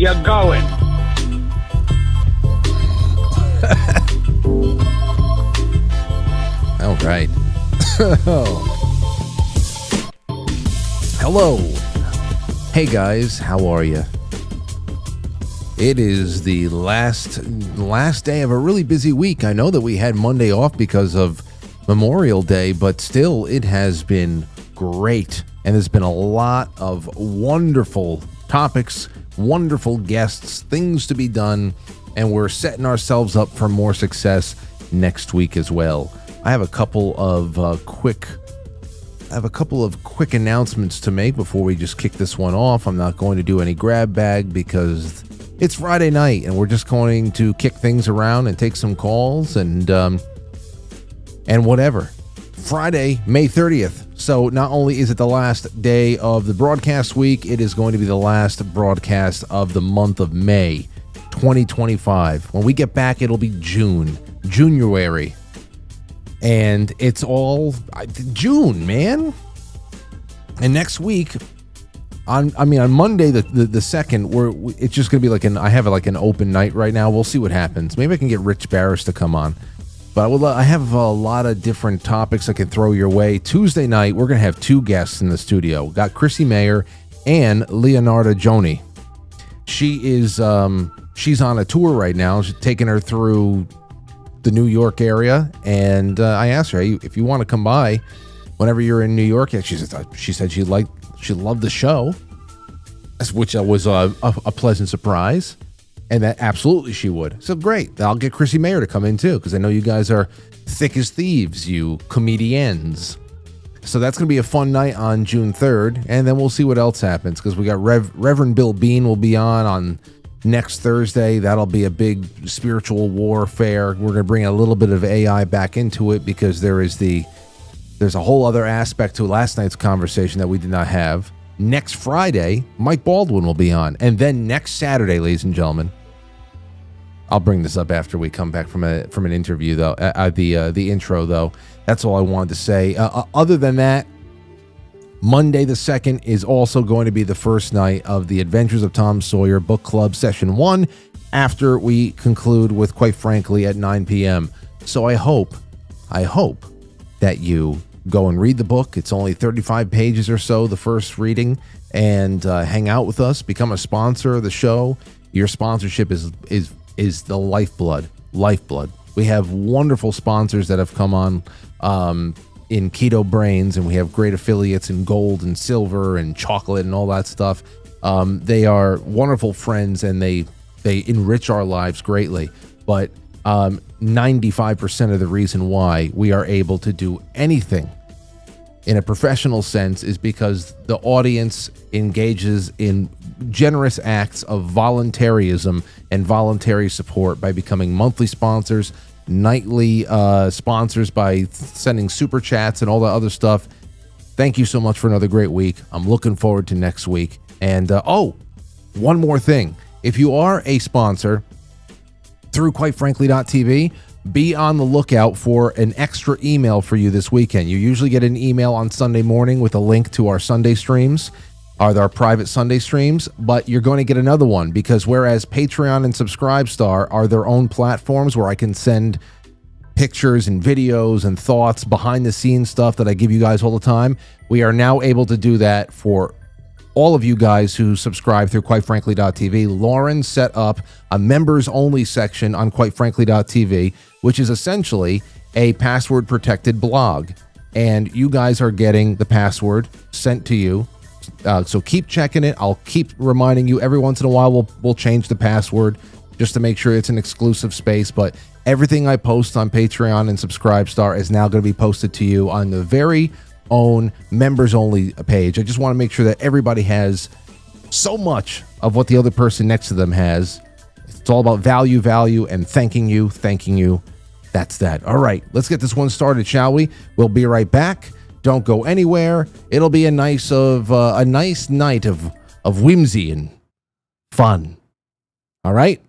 you're going. All right. Hello. Hey guys, how are you? It is the last day of a really busy week. I know that we had Monday off because of Memorial Day, but still it has been great. And there's been a lot of wonderful topics, wonderful guests, things to be done, and we're setting ourselves up for more success next week as well. I have a couple of quick announcements to make before we just kick this one off. I'm not going to do any grab bag because it's Friday night and we're just going to kick things around and take some calls and whatever. Friday, May 30th. So not only is it the last day of the broadcast week, it is going to be the last broadcast of the month of May 2025. When we get back, it'll be January. And it's all June, man. And next week, on Monday the 2nd, it's just gonna be I have an open night right now. We'll see what happens. Maybe I can get Rich Barris to come on. But I have a lot of different topics I can throw your way. Tuesday night, we're gonna have two guests in the studio. We got Chrissy Mayer and Leonarda Joni. She's on a tour right now. She's taking her through the New York area, and I asked her, hey, if you want to come by whenever you're in New York. She said she loved the show, which was a pleasant surprise, and that absolutely she would. So great, I'll get Chrissy Mayer to come in too, because I know you guys are thick as thieves, you comedians. So that's going to be a fun night on June 3rd, and then we'll see what else happens, because we got Reverend Bill Bean will be on next Thursday. That'll be a big spiritual warfare. We're going to bring a little bit of AI back into it because there's a whole other aspect to last night's conversation that we did not have. Next Friday, Mike Baldwin will be on. And then next Saturday, ladies and gentlemen, I'll bring this up after we come back from an interview, though. The intro, though. That's all I wanted to say. Other than that, Monday the 2nd is also going to be the first night of the Adventures of Tom Sawyer Book Club Session 1 after we conclude with Quite Frankly at 9 p.m. So I hope that you go and read the book. It's only 35 pages or so, the first reading, and hang out with us, become a sponsor of the show. Your sponsorship is the lifeblood. We have wonderful sponsors that have come on in Keto Brainz, and we have great affiliates in gold and silver and chocolate and all that stuff. They are wonderful friends, and they enrich our lives greatly. But 95% of the reason why we are able to do anything in a professional sense is because the audience engages in generous acts of voluntarism and voluntary support by becoming monthly sponsors, nightly sponsors by sending super chats and all that other stuff. Thank you so much for another great week. I'm looking forward to next week. And one more thing. If you are a sponsor through quitefrankly.tv, be on the lookout for an extra email for you this weekend. You usually get an email on Sunday morning with a link to our Sunday streams, our private Sunday streams, but you're going to get another one, because whereas Patreon and Subscribestar are their own platforms where I can send pictures and videos and thoughts, behind the scenes stuff that I give you guys all the time, we are now able to do that for all of you guys who subscribe through quitefrankly.tv. Lauren set up a members only section on quitefrankly.tv, which is essentially a password protected blog, and you guys are getting the password sent to you. So keep checking it. I'll keep reminding you every once in a while. We'll change the password just to make sure it's an exclusive space. But everything I post on Patreon and Subscribestar is now going to be posted to you on the very own members only page. I just want to make sure that everybody has so much of what the other person next to them has. It's all about value, and thanking you. That's that. All right, let's get this one started, shall we? We'll be right back. Don't go anywhere. It'll be a nice night of whimsy and fun. All right.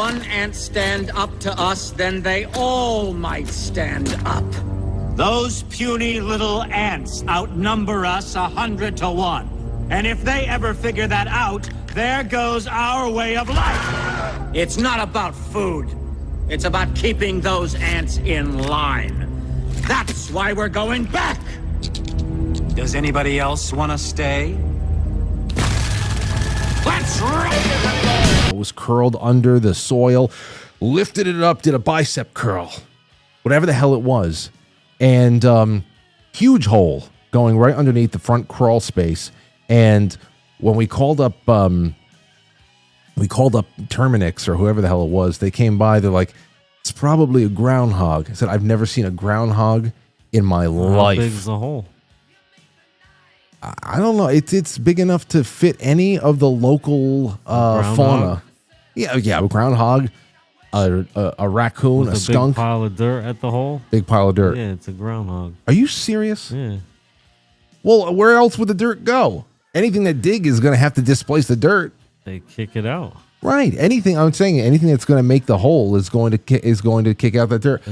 one ant stand up to us, then they all might stand up. Those puny little ants outnumber us 100 to 1. And if they ever figure that out, there goes our way of life. It's not about food. It's about keeping those ants in line. That's why we're going back. Does anybody else want to stay? Let's roll! It was curled under the soil, lifted it up, did a bicep curl, whatever the hell it was. And huge hole going right underneath the front crawl space. And when we called up Terminix or whoever the hell it was, they came by, they're like, it's probably a groundhog. I said, I've never seen a groundhog in my life. How big's the hole? I don't know. It's big enough to fit any of the local fauna. Yeah, a groundhog, a raccoon, with a skunk. Big pile of dirt at the hole? Big pile of dirt. Yeah, it's a groundhog. Are you serious? Yeah. Well, where else would the dirt go? Anything that dig is going to have to displace the dirt. They kick it out. Right. Anything that's going to make the hole is going to kick out that dirt.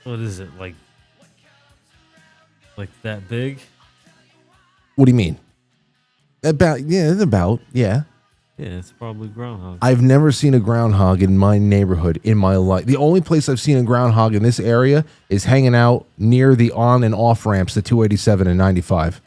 What is it, like that big? What do you mean? About. Yeah, it's probably groundhog. I've never seen a groundhog in my neighborhood in my life. The only place I've seen a groundhog in this area is hanging out near the on and off ramps to 287 and 95.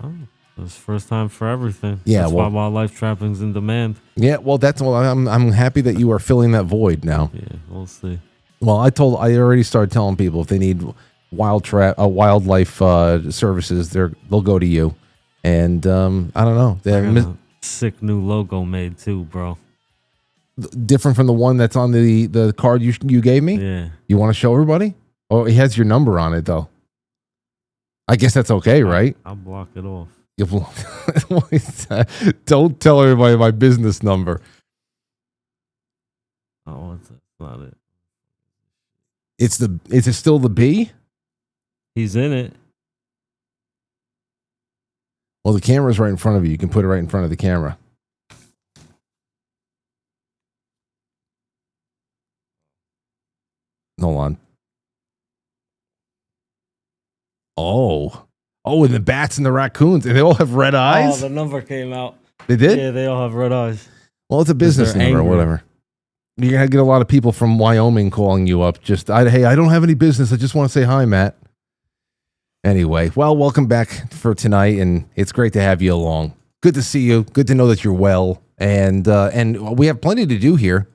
Oh, it's first time for everything. Yeah, that's why wildlife trapping's in demand. Yeah, well, I'm happy that you are filling that void now. Yeah, we'll see. Well, I already started telling people if they need wildlife services, they'll go to you. And I don't know. I got a sick new logo made too, bro. Different from the one that's on the card you gave me? Yeah. You want to show everybody? Oh, it has your number on it though. I guess that's okay, right? I'll block it off. Don't tell everybody my business number. Oh, that's not it. Is it still the B? He's in it. Well, the camera's right in front of you. You can put it right in front of the camera. Hold on. Oh, and the bats and the raccoons, and they all have red eyes? Oh, the number came out. They did? Yeah, they all have red eyes. Well, it's a business number or whatever. You're going to get a lot of people from Wyoming calling you up. Hey, I don't have any business. I just want to say hi, Matt. Anyway, well, welcome back for tonight, and it's great to have you along. Good to see you. Good to know that you're well, and we have plenty to do here.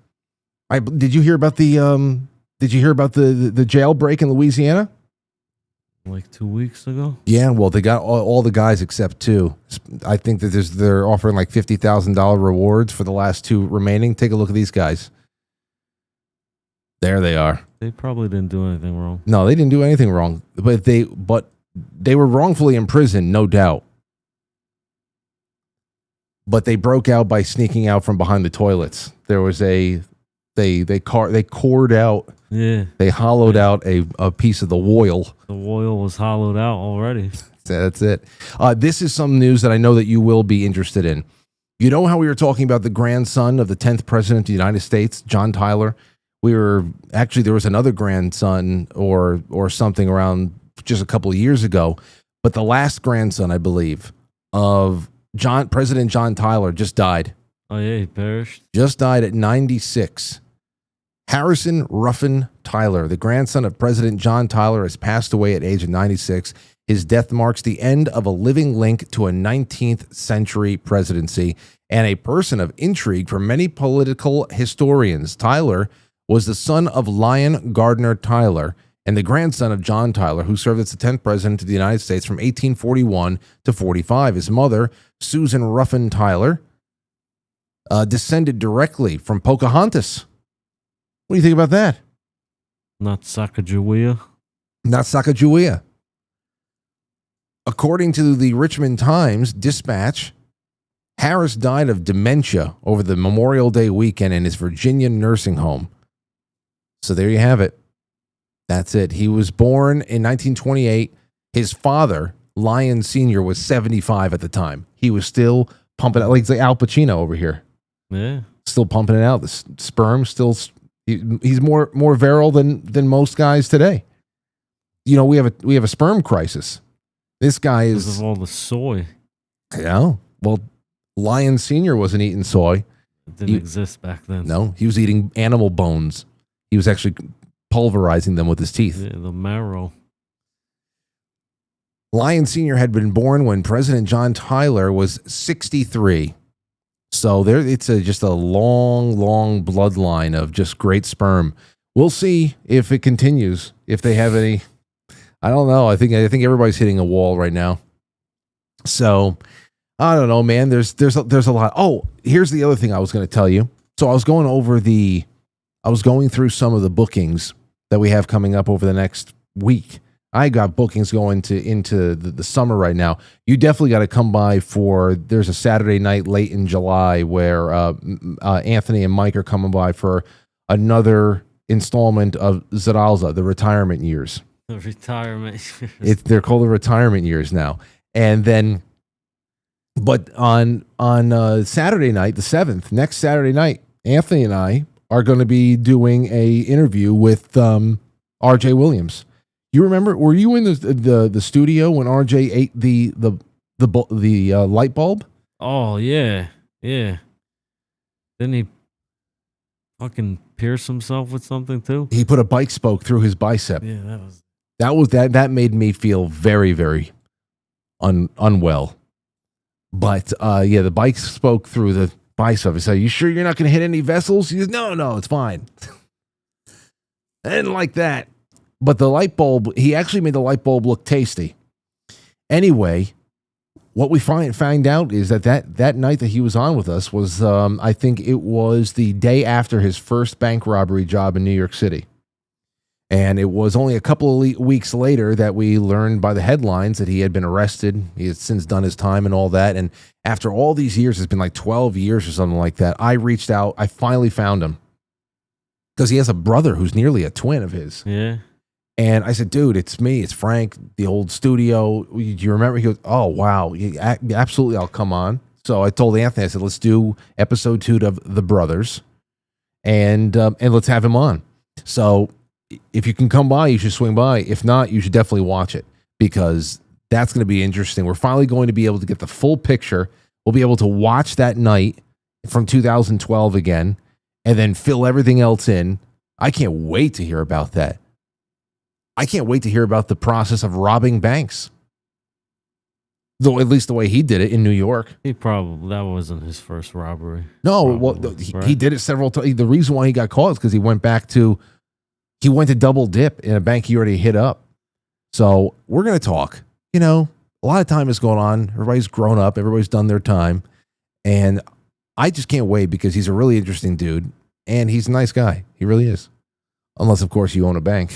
Did you hear about the jailbreak in Louisiana? Like 2 weeks ago? Yeah, well, they got all the guys except two. I think that they're offering like $50,000 rewards for the last two remaining. Take a look at these guys. There they are. They probably didn't do anything wrong. No, they didn't do anything wrong, but they were wrongfully imprisoned, no doubt. But they broke out by sneaking out from behind the toilets. There was they cored out. Yeah. They hollowed out a piece of the woil. The woil was hollowed out already. That's it. This is some news that I know that you will be interested in. You know how we were talking about the grandson of the 10th president of the United States, John Tyler? There was another grandson or something around just a couple of years ago. But the last grandson, I believe, of President John Tyler just died. Oh, yeah, he perished. Just died at 96. Harrison Ruffin Tyler, the grandson of President John Tyler, has passed away at age of 96. His death marks the end of a living link to a 19th century presidency and a person of intrigue for many political historians. Tyler was the son of Lyon Gardner Tyler and the grandson of John Tyler, who served as the 10th president of the United States from 1841 to 45. His mother, Susan Ruffin Tyler, descended directly from Pocahontas. What do you think about that? Not Sacagawea. Not Sacagawea. According to the Richmond Times-Dispatch, Harris died of dementia over the Memorial Day weekend in his Virginia nursing home. So there you have it. That's it. He was born in 1928. His father, Lyon Sr., was 75 at the time. He was still pumping out like Al Pacino over here. Yeah. still pumping it out. The sperm still, he's more virile than most guys today. You know, we have a sperm crisis. This guy is because of all the soy. Yeah. Well, Lion Senior wasn't eating soy. It didn't exist back then. No, he was eating animal bones. He was actually pulverizing them with his teeth. Yeah, the marrow. Lion Sr. had been born when President John Tyler was 63. So it's just a long, long bloodline of just great sperm. We'll see if it continues, if they have any. I don't know. I think everybody's hitting a wall right now. So I don't know, man. There's a lot. Oh, here's the other thing I was going to tell you. So I was going through some of the bookings that we have coming up over the next week. I got bookings going into the summer right now. You definitely got to come by there's a Saturday night late in July where Anthony and Mike are coming by for another installment of Zeralza, the retirement years. The retirement years. They're called the retirement years now. And then, but on Saturday night, the 7th, next Saturday night, Anthony and I are going to be doing a interview with R.J. Williams. You remember? Were you in the studio when RJ ate the light bulb? Oh yeah. Didn't he fucking pierce himself with something too? He put a bike spoke through his bicep. Yeah, that made me feel very, very unwell. But the bike spoke through the bicep. I said, "You sure you're not going to hit any vessels?" He goes, "No, it's fine." I didn't like that. But the light bulb, he actually made the light bulb look tasty. Anyway, what we find out is that night that he was on with us was, I think it was the day after his first bank robbery job in New York City. And it was only a couple of weeks later that we learned by the headlines that he had been arrested. He had since done his time and all that. And after all these years, it's been like 12 years or something like that, I reached out. I finally found him. Because he has a brother who's nearly a twin of his. Yeah. And I said, "Dude, it's me. It's Frank, the old studio. Do you remember?" He goes, "Oh, wow. Absolutely, I'll come on." So I told Anthony, I said, "Let's do episode 2 of The Brothers and let's have him on." So if you can come by, you should swing by. If not, you should definitely watch it because that's going to be interesting. We're finally going to be able to get the full picture. We'll be able to watch that night from 2012 again and then fill everything else in. I can't wait to hear about that. I can't wait to hear about the process of robbing banks. Though at least the way he did it in New York. That wasn't his first robbery. No, Probably, well, he did it several times. The reason why he got caught is because he went to double dip in a bank he already hit up. So we're going to talk. You know, a lot of time is going on. Everybody's grown up. Everybody's done their time. And I just can't wait because he's a really interesting dude. And he's a nice guy. He really is. Unless, of course, you own a bank.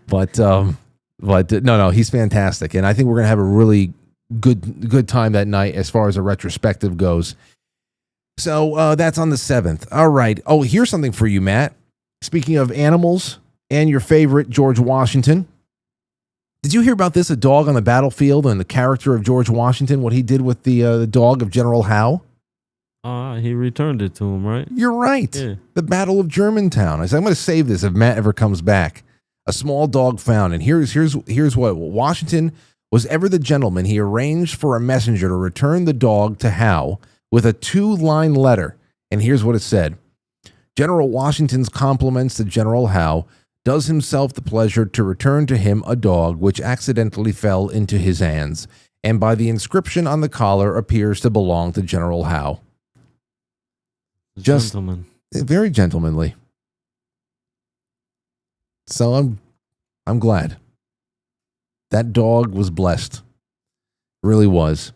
But no, he's fantastic, and I think we're gonna have a really good time that night as far as a retrospective goes. So that's on the 7th. All right. Oh, here's something for you, Matt. Speaking of animals and your favorite George Washington, did you hear about this? A dog on the battlefield and the character of George Washington. What he did with the dog of General Howe. He returned it to him, right? You're right. Yeah. The Battle of Germantown. I said I'm going to save this if Matt ever comes back. A small dog found, and here's what Washington was ever the gentleman. He arranged for a messenger to return the dog to Howe with a 2-line letter, and here's what it said: General Washington's compliments to General Howe, does himself the pleasure to return to him a dog which accidentally fell into his hands, and by the inscription on the collar appears to belong to General Howe. Just gentleman. Very gentlemanly. So I'm glad. That dog was blessed. Really was.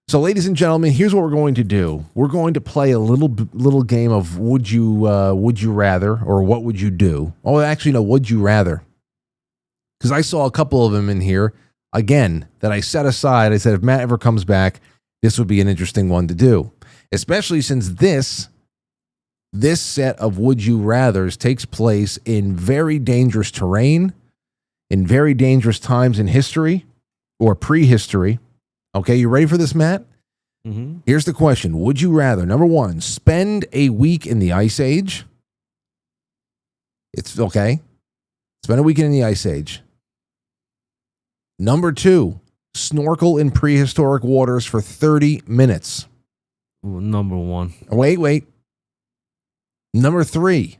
So, ladies and gentlemen, here's what we're going to do. We're going to play a little game of would you rather, or what would you do? Oh, actually, no, would you rather? Because I saw a couple of them in here, again, that I set aside. I said, if Matt ever comes back, this would be an interesting one to do. Especially since this set of would you rathers takes place in very dangerous terrain, in very dangerous times in history or prehistory. Okay, you ready for this, Matt? Mm-hmm. Here's the question. Would you rather, number one, spend a week in the Ice Age? It's okay. Spend a week in the Ice Age. Number two, snorkel in prehistoric waters for 30 minutes. Well, number one. Wait. Number three,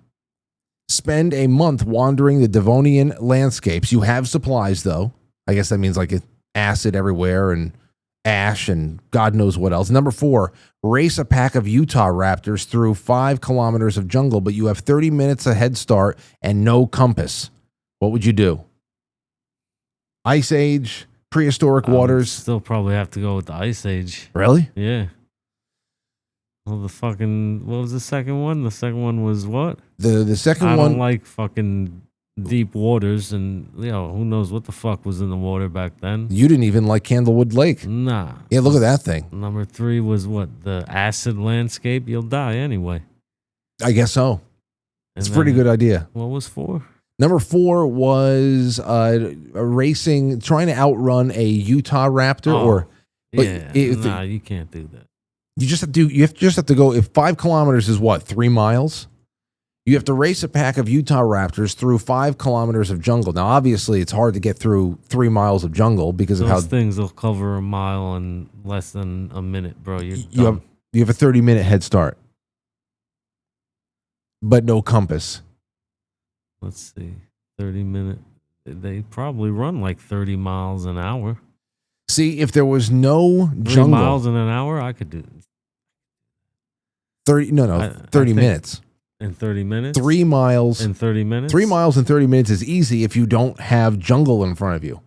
spend a month wandering the Devonian landscapes. You have supplies, though. I guess that means like acid everywhere and ash and God knows what else. Number four, race a pack of Utah raptors through 5 kilometers of jungle, but you have 30 minutes a head start and no compass. What would you do? Ice Age, prehistoric waters. Still probably have to go with the Ice Age. Really? Yeah. Well, what was the second one? The second one was what? The second I one. don't like fucking deep waters, and who knows what the fuck was in the water back then. You didn't even like Candlewood Lake. Nah. Yeah, look at that thing. Number 3 was what? The acid landscape. You'll die anyway. I guess so. It's a pretty good idea. What was 4? Number 4 was racing, trying to outrun a Utah raptor. You can't do that. You just have to go. If 5 kilometers is what, 3 miles? You have to race a pack of Utah raptors through 5 kilometers of jungle. Now, obviously, it's hard to get through 3 miles of jungle because of how those things will cover a mile in less than a minute, bro. You have a 30-minute head start, but no compass. Let's see, 30-minute. They probably run like 30 miles an hour. See, if there was no 3 jungle, miles in an hour, I could do 30 minutes. In 30 minutes? 3 miles. In 30 minutes? 3 miles in 30 minutes is easy if you don't have jungle in front of you.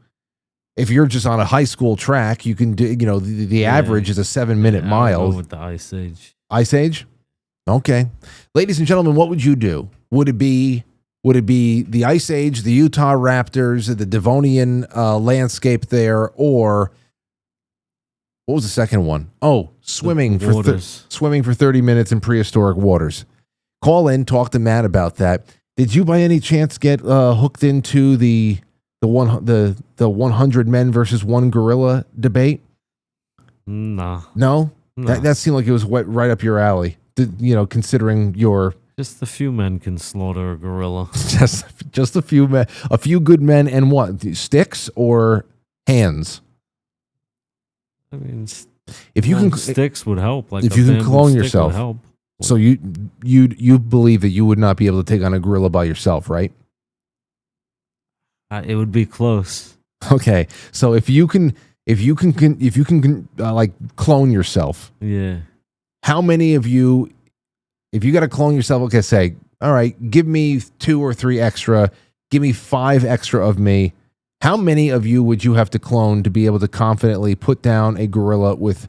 If you're just on a high school track, you can do, the average is a 7-minute mile. I'll go with the Ice Age. Ice Age? Okay. Ladies and gentlemen, what would you do? Would it be the Ice Age, the Utah Raptors, the Devonian landscape there, or what was the second one? Oh, swimming for 30 minutes in prehistoric waters. Call in, talk to Matt about that. Did you by any chance get hooked into the 100 men versus 1 gorilla debate? No. No? That seemed like it was right up your alley. Considering your just a few men can slaughter a gorilla. just a few men, a few good men, and what? Sticks or hands? I mean, if you can, sticks would help. Like if you can clone yourself, would help. So you believe that you would not be able to take on a gorilla by yourself, right? It would be close. Okay, so if you can like clone yourself, yeah. How many of you, if you got to clone yourself, okay, say, all right, give me 2 or 3 extra, give me 5 extra of me. How many of you would you have to clone to be able to confidently put down a gorilla with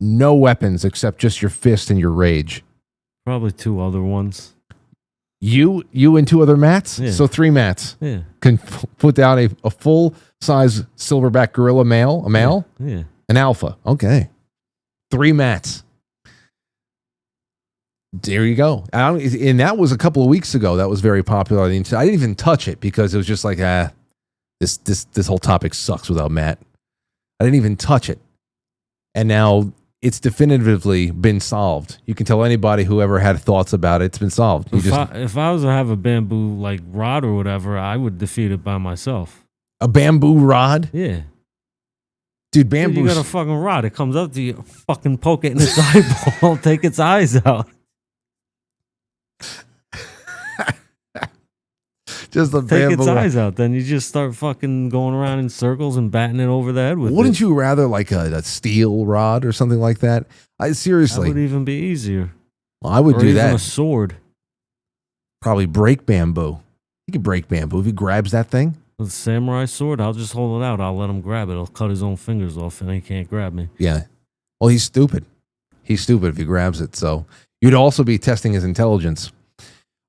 no weapons except just your fist and your rage? Probably 2 other ones. You and 2 other mats? Yeah. So 3 mats. Yeah. Can put down a full-size silverback gorilla male? A male? Yeah. An alpha. Okay. 3 mats. There you go. And that was a couple of weeks ago. That was very popular. I didn't even touch it because it was just like, this whole topic sucks without Matt. I didn't even touch it. And now it's definitively been solved. You can tell anybody who ever had thoughts about it, it's been solved. If I was to have a bamboo like rod or whatever, I would defeat it by myself. A bamboo rod? Yeah. Dude, bamboo. You got a fucking rod. It comes up to you, fucking poke it in its eyeball, take its eyes out. Just a take bamboo its eyes out. Then you just start fucking going around in circles and batting it over the head with Wouldn't you rather like a steel rod or something like that? Seriously. That would even be easier. Well, I would do that. A sword. Probably break bamboo. You can break bamboo if he grabs that thing. With a samurai sword, I'll just hold it out. I'll let him grab it. I'll cut his own fingers off and he can't grab me. Yeah. Well, he's stupid. He's stupid if he grabs it. So you'd also be testing his intelligence.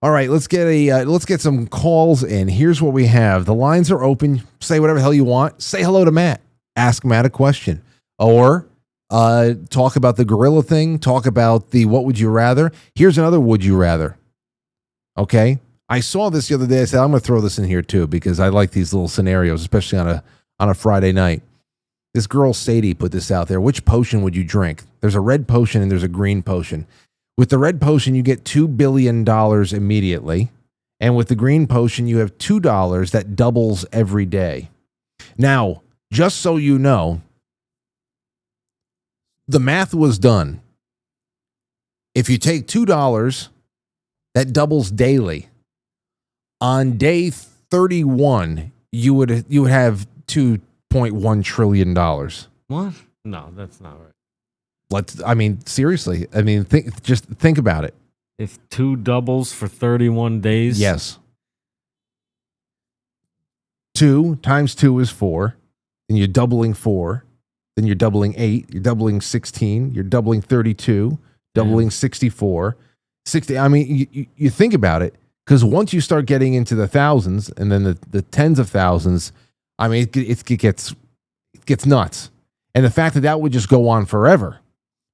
All right, let's get some calls in. Here's what we have. The lines are open. Say whatever the hell you want. Say hello to Matt. Ask Matt a question. Or talk about the gorilla thing. Talk about the what would you rather. Here's another would you rather. Okay? I saw this the other day. I said, I'm going to throw this in here too because I like these little scenarios, especially on a Friday night. This girl, Sadie, put this out there. Which potion would you drink? There's a red potion and there's a green potion. With the red potion, you get $2 billion immediately. And with the green potion, you have $2 that doubles every day. Now, just so you know, the math was done. If you take $2, that doubles daily. On day 31, you would have $2.1 trillion. What? No, that's not right. Seriously. Just think about it. If 2 doubles for 31 days? Yes. 2 times 2 is 4. Then you're doubling 4. Then you're doubling 8. You're doubling 16. You're doubling 32. Doubling 64. 60. You think about it, because once you start getting into the thousands and then the tens of thousands, it gets nuts. And the fact that would just go on forever.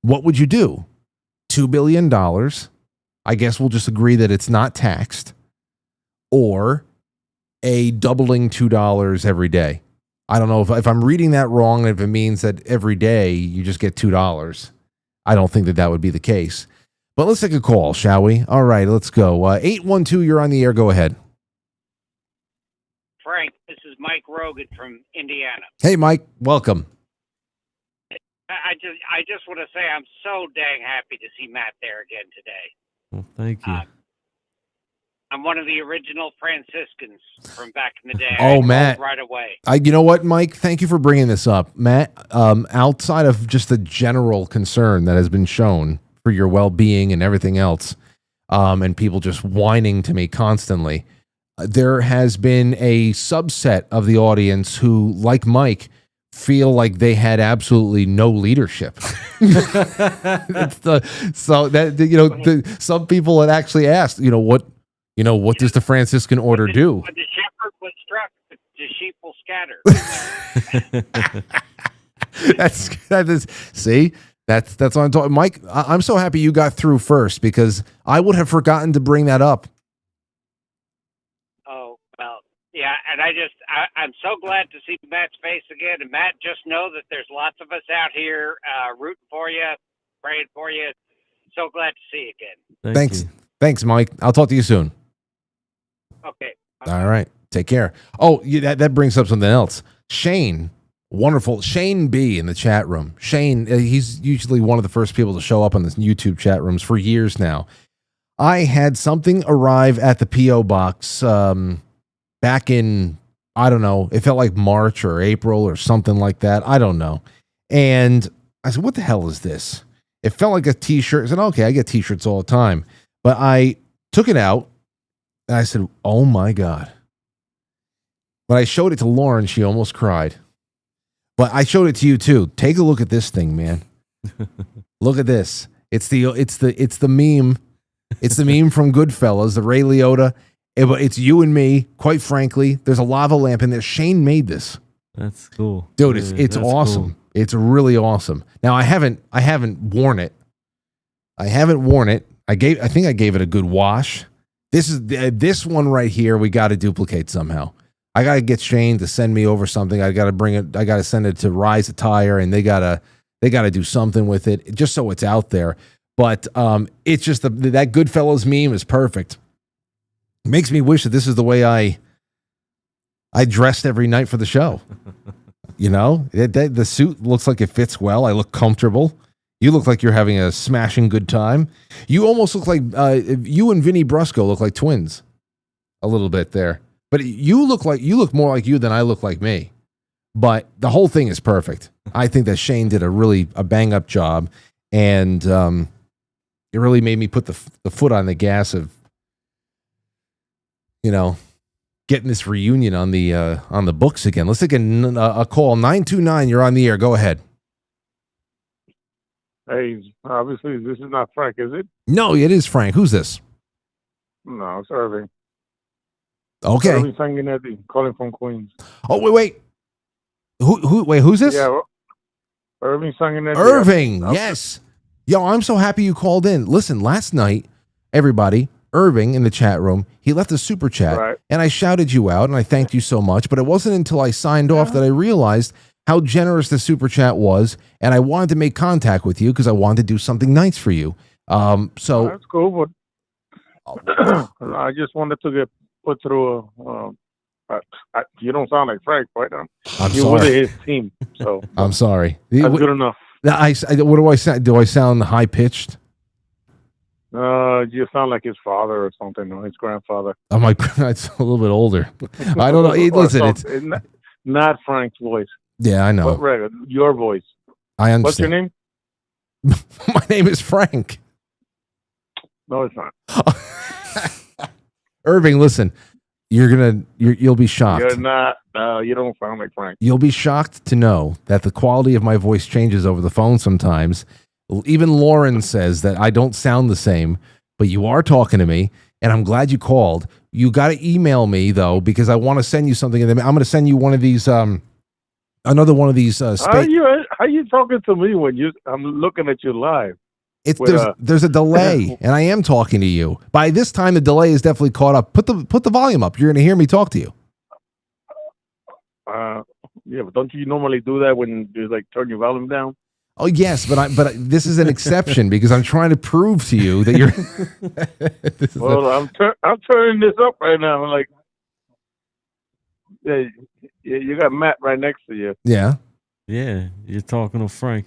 What would you do? $2 billion. I guess we'll just agree that it's not taxed, or a doubling $2 every day. I don't know if I'm reading that wrong, if it means that every day you just get $2. I don't think that would be the case. But let's take a call, shall we? All right, let's go. 812, you're on the air. Go ahead. Frank, this is Mike Rogan from Indiana. Hey, Mike. Welcome. I just want to say I'm so dang happy to see Matt there again today. Well, thank you. I'm one of the original Franciscans from back in the day. Oh, Matt. Right away. You know what, Mike? Thank you for bringing this up. Matt, outside of just the general concern that has been shown for your well-being and everything else, and people just whining to me constantly, there has been a subset of the audience who, like Mike, feel like they had absolutely no leadership. Some people had actually asked, what does the Franciscan order do? When the shepherd was struck, the sheep will scatter. That's what I'm talking. Mike, I'm so happy you got through first, because I would have forgotten to bring that up. Oh, well, yeah, and I'm so glad to see Matt's face again. And Matt, just know that there's lots of us out here rooting for you, praying for you. So glad to see you again. Thanks, Mike. I'll talk to you soon. Okay. All right. Take care. Oh, that brings up something else. Shane, wonderful. Shane B in the chat room. Shane, he's usually one of the first people to show up on this YouTube chat rooms for years now. I had something arrive at the P.O. box back in, I don't know, it felt like March or April or something like that. I don't know. And I said, what the hell is this? It felt like a T-shirt. I said, okay, I get T-shirts all the time. But I took it out, and I said, oh, my God. When I showed it to Lauren, she almost cried. But I showed it to you, too. Take a look at this thing, man. Look at this. It's the meme. It's the meme from Goodfellas, the Ray Liotta. It's you and me, quite frankly. There's a lava lamp in there. Shane made this. That's cool. Dude, it's awesome. Cool. It's really awesome. Now, I haven't worn it. I think I gave it a good wash. This one right here, we got to duplicate somehow. I got to get Shane to send me over something. I got to bring it. I got to send it to Rise Attire, and they got to do something with it just so it's out there. But it's just that Goodfellas meme is perfect. It makes me wish that this is the way I dressed every night for the show. The suit looks like it fits well. I look comfortable. You look like you're having a smashing good time. You almost look like you and Vinny Brusco look like twins a little bit there. But you look more like you than I look like me. But the whole thing is perfect. I think that Shane did a bang up job, and it really made me put the foot on the gas of getting this reunion on the books again. Let's take a call. 929, you're on the air. Go ahead. Hey, obviously this is not Frank, is it? No, it is Frank. Who's this? No, it's Irving. Okay. Irving Sanguinetti, calling from Queens. Oh, wait. Who's this? Yeah, Irving Sanguinetti. Irving, yes. Yo, I'm so happy you called in. Listen, last night, everybody, Irving in the chat room, he left a super chat, right, and I shouted you out, and I thanked you so much, but it wasn't until I signed off that I realized how generous the super chat was, and I wanted to make contact with you because I wanted to do something nice for you. So That's cool, but I just wanted to get put through you don't sound like Frank, right? I'm You're sorry. with his team, so I'm sorry. that's good enough. What do I sound? Do I sound high pitched? You sound like his father or something, or his grandfather. Oh my, it's a little bit older. I don't know. Listen, it's not Frank's voice. Yeah, I know. But right, your voice. I understand. What's your name? My name is Frank. No, it's not. Irving, listen, you'll be shocked. You're not. You don't sound like Frank. You'll be shocked to know that the quality of my voice changes over the phone sometimes. Even Lauren says that I don't sound the same, but you are talking to me, and I'm glad you called. You got to email me though, because I want to send you something. I'm going to send you one of these. Another one of these. How you talking to me when I'm looking at you live? There's a delay, and I am talking to you. By this time, the delay is definitely caught up. Put the volume up. You're going to hear me talk to you. Yeah, but don't you normally do that when you like turn your volume down? Oh yes, but this is an exception because I'm trying to prove to you that you're. I'm turning this up right now. I'm like, yeah, you got Matt right next to you. Yeah. Yeah, you're talking to Frank.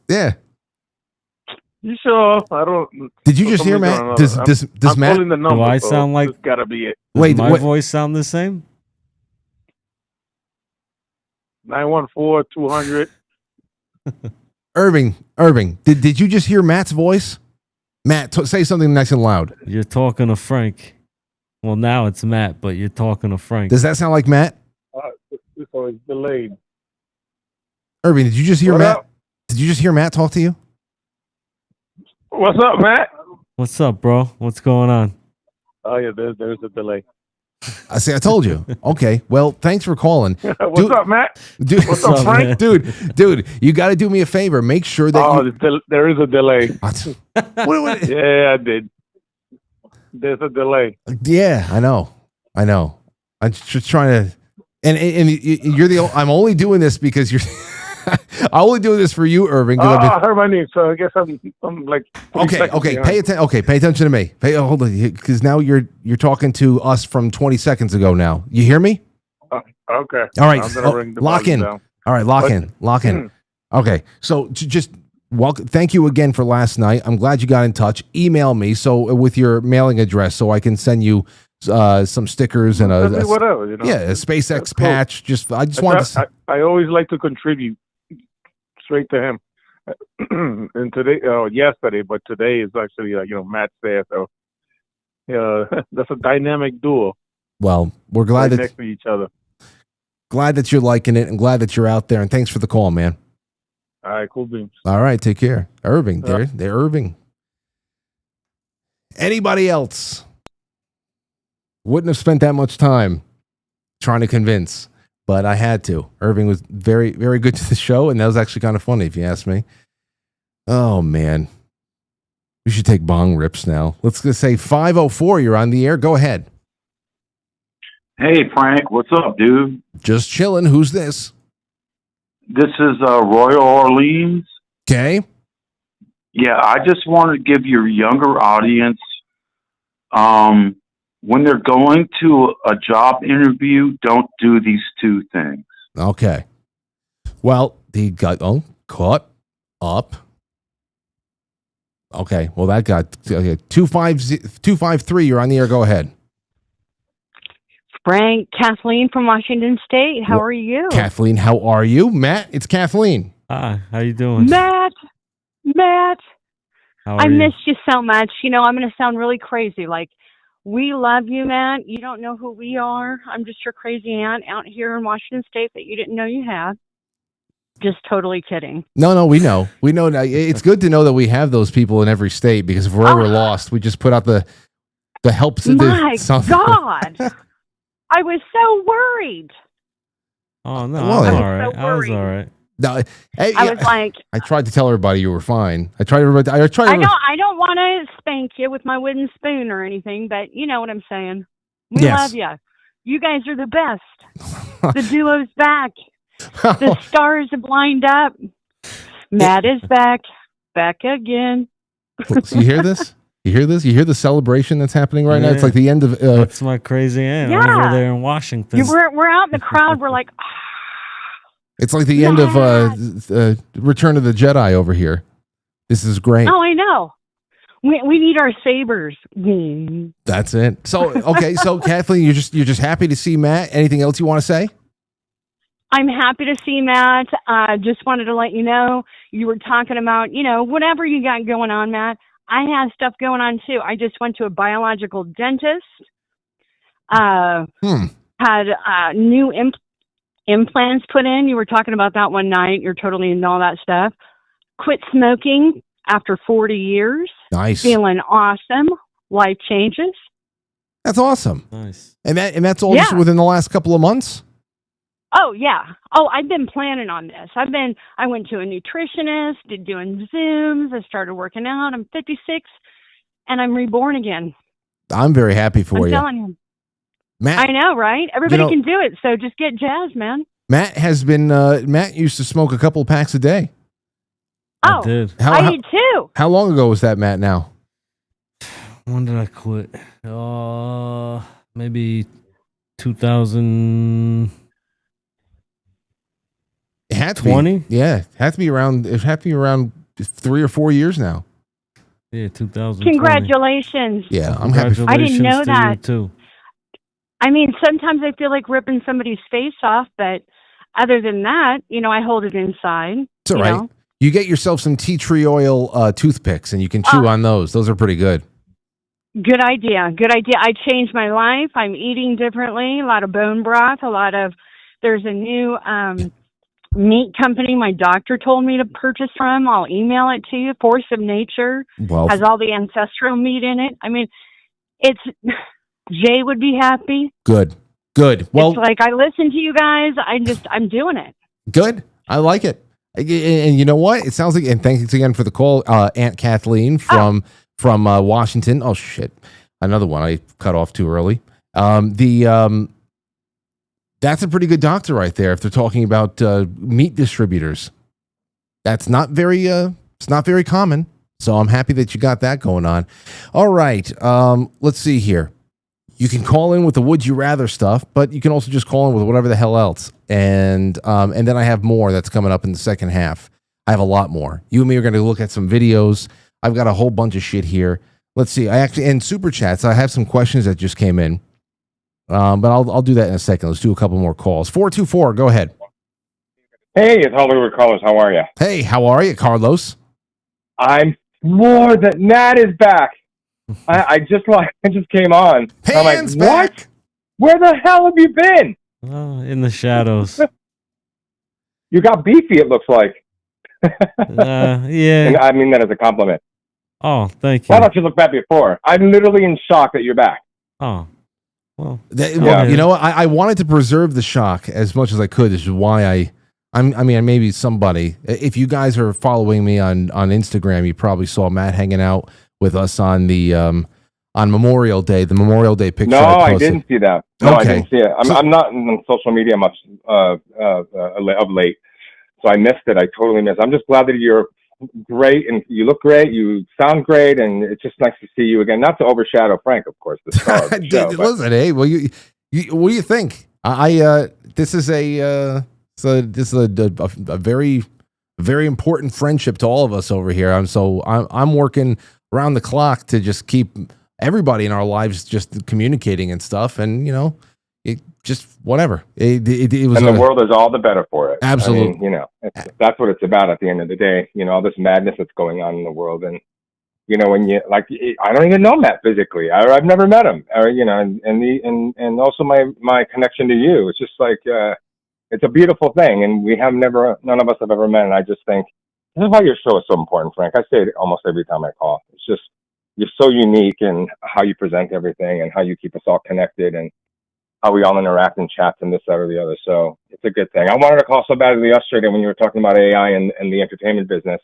Yeah. You sure? I don't. Did you just hear Matt? Does I'm Matt? pulling the number, Do I sound like? This gotta be it. Wait, does my voice sound the same? 914-200. Irving, did you just hear Matt's voice? Matt, say something nice and loud. You're talking to Frank. Well, now it's Matt, but you're talking to Frank. Does that sound like Matt? So it's delayed. Irving, did you just hear What Matt? up? Did you just hear Matt talk to you? What's up, Matt? What's up, bro? What's going on? Oh yeah, there's a delay. I told you. Okay. Well, thanks for calling. What's up, Matt? Dude, What's up, Frank? Dude, you got to do me a favor. Make sure that there is a delay. What? Yeah, I did. There's a delay. Yeah, I know. I'm just trying to, and you're I'm only doing this because you're. I'm only doing this for you, Irving. I heard my name, so I guess I'm like. Okay. Pay attention. Okay, pay attention to me. Hold on, because now you're talking to us from 20 seconds ago. Now you hear me? Okay. All right. I'm gonna ring the lock in. down. All right. Lock in. Okay. So just welcome. Thank you again for last night. I'm glad you got in touch. Email me with your mailing address so I can send you some stickers and whatever. You know? Yeah, a SpaceX patch. I just want to. I always like to contribute straight to him. And yesterday, but today is actually Matt's there, so that's a dynamic duo. Well, we're glad that next to each other. Glad that you're liking it, and glad that you're out there. And thanks for the call, man. All right, cool beans. All right, take care, Irving. They're Irving. Anybody else wouldn't have spent that much time trying to convince. But I had to. Irving was very, very good to the show, and that was actually kind of funny, if you ask me. Oh, man. We should take bong rips now. Let's just say 504, you're on the air. Go ahead. Hey, Frank. What's up, dude? Just chilling. Who's this? This is Roy Orleans. Okay. Yeah, I just want to give your younger audience, when they're going to a job interview, don't do these two things. Okay. Well, he got caught up. Okay. Well, that got 253. You're on the air. Go ahead. Frank, Kathleen from Washington State. How are you? Kathleen, how are you? Matt, it's Kathleen. Hi. How you doing? Matt. I missed you so much. I'm going to sound really crazy. Like, we love you, Matt. You don't know who we are. I'm just your crazy aunt out here in Washington State that you didn't know you had. Just totally kidding. No, we know. We know now. It's good to know that we have those people in every state, because if we're ever lost, we just put out the help. My God. I was so worried. Oh, no. I was all right. No, I was like, I tried to tell everybody you were fine. I don't want to spank you with my wooden spoon or anything, but you know what I'm saying. We love you. You guys are the best. The duo's back. The stars have lined up. Matt is back again. So you hear this? You hear this? You hear the celebration that's happening right now? It's like the end of... That's my crazy aunt over there in Washington. We're out in the crowd. We're like... It's like the end of Return of the Jedi over here. This is great. Oh, I know. We need our sabers. That's it. So, okay. So Kathleen, you're just happy to see Matt. Anything else you want to say? I'm happy to see Matt. Just wanted to let you know, you were talking about, whatever you got going on, Matt. I have stuff going on too. I just went to a biological dentist. Had new implants put in. You were talking about that one night. You're totally into all that stuff. Quit smoking after 40 years. Nice. Feeling awesome. Life changes. That's awesome. Nice. And that's all just within the last couple of months? Oh, yeah. Oh, I've been planning on this. I went to a nutritionist, doing Zooms. I started working out. I'm 56 and I'm reborn again. I'm very happy for you. I'm telling you. Matt, I know, right? Everybody can do it. So just get jazzed, man. Matt has been, Matt used to smoke a couple of packs a day. Oh, I did. I did too. How long ago was that, Matt, now? When did I quit? Maybe 2000. It had to 20? be. Yeah, it had to be around 3 or 4 years now. Yeah, 2000. Congratulations. Yeah, I'm happy. I didn't know that. Too. I mean, sometimes I feel like ripping somebody's face off, but other than that, I hold it inside. It's all right. You get yourself some tea tree oil toothpicks, and you can chew on those. Those are pretty good. Good idea. Good idea. I changed my life. I'm eating differently. A lot of bone broth. There's a new meat company my doctor told me to purchase from. I'll email it to you. Force of Nature has all the ancestral meat in it. I mean, Jay would be happy. Good. Well, it's like I listen to you guys. I'm doing it. Good. I like it. And you know what? It sounds like, and thanks again for the call, Aunt Kathleen from Washington. Oh shit, another one I cut off too early. That's a pretty good doctor right there. If they're talking about meat distributors, that's not very it's not very common. So I'm happy that you got that going on. All right, let's see here. You can call in with the would you rather stuff, but you can also just call in with whatever the hell else. And then I have more that's coming up in the second half. I have a lot more. You and me are going to look at some videos. I've got a whole bunch of shit here. Let's see. In super chats, I have some questions that just came in. But I'll do that in a second. Let's do a couple more calls. 424, go ahead. Hey, it's Hollywood Carlos. How are you? Hey, how are you, Carlos? I'm floored that Matt is back. I just came on. Hands I'm like, back. What? Where the hell have you been? In the shadows. You got beefy, it looks like. Yeah. And I mean that as a compliment. Oh, thank you. I thought you looked bad before. I'm literally in shock that you're back. Oh, well. You know what? I wanted to preserve the shock as much as I could. This is why I mean, maybe somebody, if you guys are following me on Instagram, you probably saw Matt hanging out with us on the on Memorial Day, the Memorial Day picture. No, I didn't see that. No, okay. I didn't see it. I'm not on social media much of late, so I missed it. I totally missed it. I'm just glad that you're great and you look great, you sound great, and it's just nice to see you again. Not to overshadow Frank, of course, the star of the show, listen, hey, well, you what do you think? This is a very, very important friendship to all of us over here. I'm working around the clock to just keep everybody in our lives just communicating and stuff, and it just whatever. It was, and the world is all the better for it. Absolutely, I mean, that's what it's about at the end of the day. All this madness that's going on in the world, and when you I don't even know Matt physically. I've never met him. And also my connection to you. It's just like. It's a beautiful thing, and none of us have ever met, and I just think, this is why your show is so important, Frank. I say it almost every time I call. It's just, you're so unique in how you present everything and how you keep us all connected and how we all interact in chats and this, that, or the other. So it's a good thing. I wanted to call so badly yesterday when you were talking about AI and the entertainment business.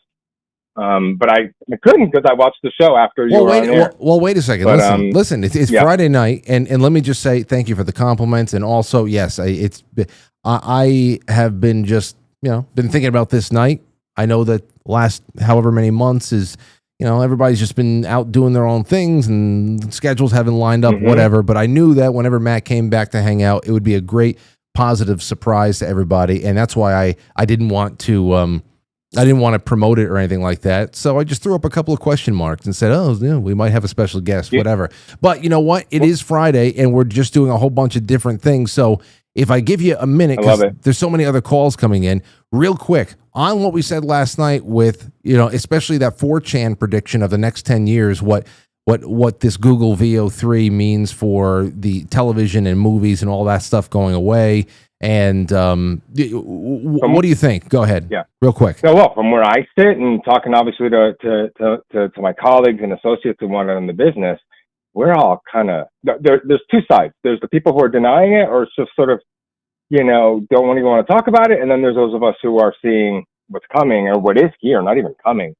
But I couldn't because I watched the show after you were on air. Well, wait a second. But, listen. It's Friday night, and let me just say thank you for the compliments, and also yes, I have been just, been thinking about this night. I know that last however many months is, everybody's just been out doing their own things and schedules haven't lined up, whatever. But I knew that whenever Matt came back to hang out, it would be a great positive surprise to everybody. And that's why I didn't want to, promote it or anything like that. So I just threw up a couple of question marks and said, we might have a special guest, whatever. But you know what? It is Friday and we're just doing a whole bunch of different things. So if I give you a minute, because there's so many other calls coming in, real quick, on what we said last night with, especially that 4chan prediction of the next 10 years, what this Google VO3 means for the television and movies and all that stuff going away. And what do you think? Go ahead. Yeah. Real quick. So, well, from where I sit and talking obviously to my colleagues and associates who want to in the business, we're all kind of, there's two sides. There's the people who are denying it or just sort of, don't even want to talk about it. And then there's those of us who are seeing what's coming or what is here, not even coming.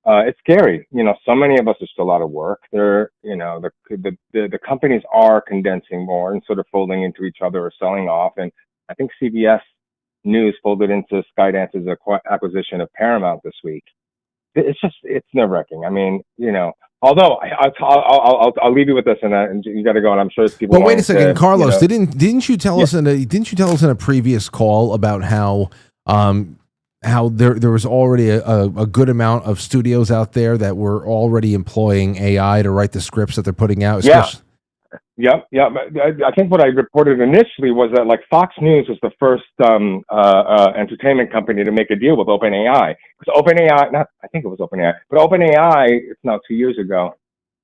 It's scary. So many of us are still out of work. The companies are condensing more and sort of folding into each other or selling off. And I think CBS News folded into Skydance's acquisition of Paramount this week. It's nerve-wracking. I mean, although I'll leave you with this, and you got to go. And I'm sure there's people. But wait a second, Carlos. Didn't you tell us in a previous call about how there was already a good amount of studios out there that were already employing AI to write the scripts that they're putting out? Yep. I think what I reported initially was that like Fox News was the first entertainment company to make a deal with OpenAI. Because OpenAI, I think it was OpenAI, but OpenAI, it's now 2 years ago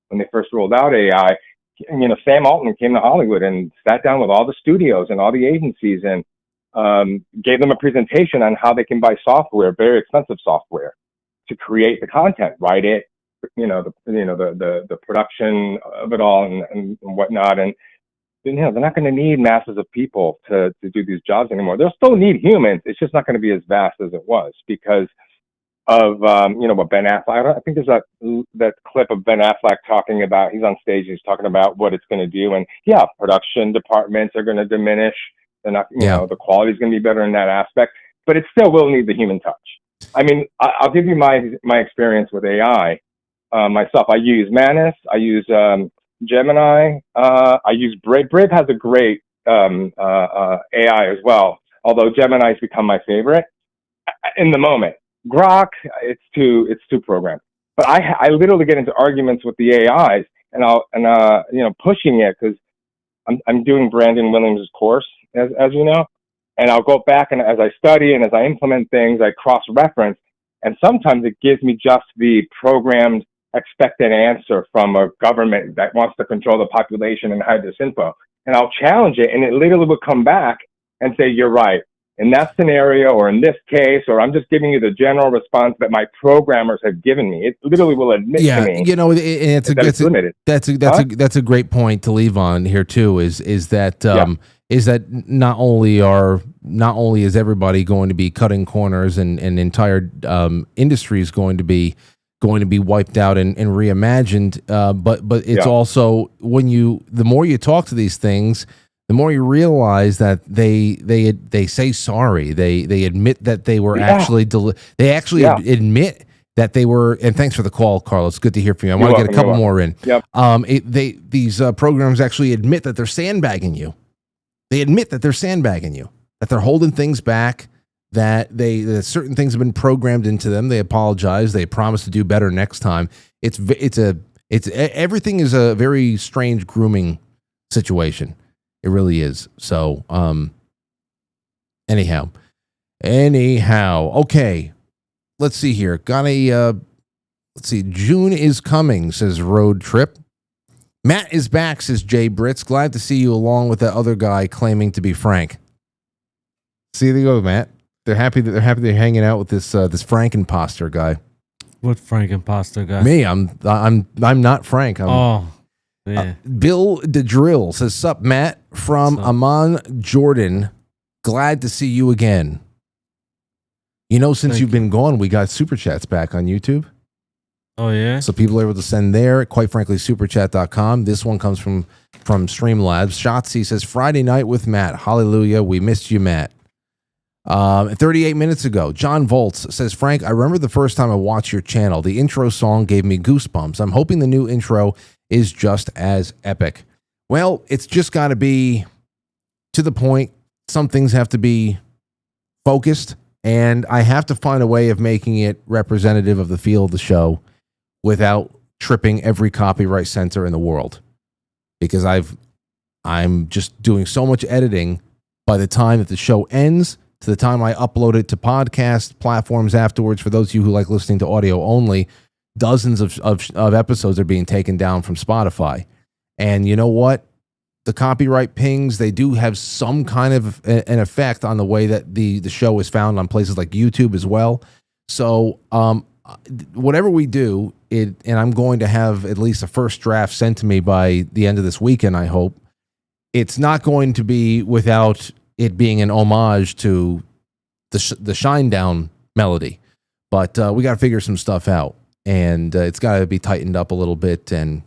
when they first rolled out AI. And, Sam Altman came to Hollywood and sat down with all the studios and all the agencies and gave them a presentation on how they can buy software, very expensive software, to create the content, write it, the production of it all and whatnot. And they're not going to need masses of people to do these jobs anymore. They'll still need humans. It's just not going to be as vast as it was because of what Ben Affleck. I think there's that clip of Ben Affleck talking about. He's on stage. He's talking about what it's going to do. And production departments are going to diminish. They're not. The quality is going to be better in that aspect. But it still will need the human touch. I mean, I'll give you my experience with AI. Myself, I use Manus, I use Gemini, I use Brave. Brave has a great AI as well, although Gemini's become my favorite in the moment. Grok, it's too programmed. But I literally get into arguments with the AIs and pushing it because I'm doing Brandon Williams' course, as you know, and I'll go back and as I study and as I implement things, I cross-reference, and sometimes it gives me just the programmed expected answer from a government that wants to control the population and hide this info. And I'll challenge it, and it literally will come back and say, you're right. In that scenario, or in this case, or I'm just giving you the general response that my programmers have given me. It literally will admit to me. That's a great point to leave on here too. Is that not only is everybody going to be cutting corners and entire industry is going to be wiped out and reimagined, but it's also the more you talk to these things, the more you realize that they say sorry. They admit that they were actually admit that they were. And thanks for the call, Carlos. Good to hear from you. I want to get a couple more in. Yep. These programs actually admit that they're sandbagging you. They admit that they're sandbagging you, that they're holding things back, that certain things have been programmed into them. They apologize. They promise to do better next time. Everything is a very strange grooming situation. It really is. So, anyhow, okay. Let's see here. June is coming, says Road Trip. Matt is back, says Jay Brits. Glad to see you along with that other guy claiming to be Frank. See, there you go, Matt. They're happy they're hanging out with this Frank imposter guy. What Frank imposter guy? Me. I'm not Frank. Yeah. Bill the Drill says, "Sup, Matt from Amman, Jordan. Glad to see you again. Since you've been gone, we got super chats back on YouTube. Oh, yeah? So people are able to send there at quitefranklysuperchat.com. This one comes from Streamlabs. Shotzi says, Friday night with Matt. Hallelujah. We missed you, Matt. 38 minutes ago, John Volts says, Frank, I remember the first time I watched your channel. The intro song gave me goosebumps. I'm hoping the new intro is just as epic. Well, it's just got to be to the point. Some things have to be focused, and I have to find a way of making it representative of the feel of the show without tripping every copyright censor in the world, because I'm just doing so much editing by the time that the show ends to the time I upload it to podcast platforms afterwards. For those of you who like listening to audio only, dozens of episodes are being taken down from Spotify. And you know what? The copyright pings, they do have some kind of an effect on the way that the show is found on places like YouTube as well. So whatever we do, and I'm going to have at least a first draft sent to me by the end of this weekend, I hope. It's not going to be without it being an homage to the Shinedown melody. But we got to figure some stuff out. And it's got to be tightened up a little bit, and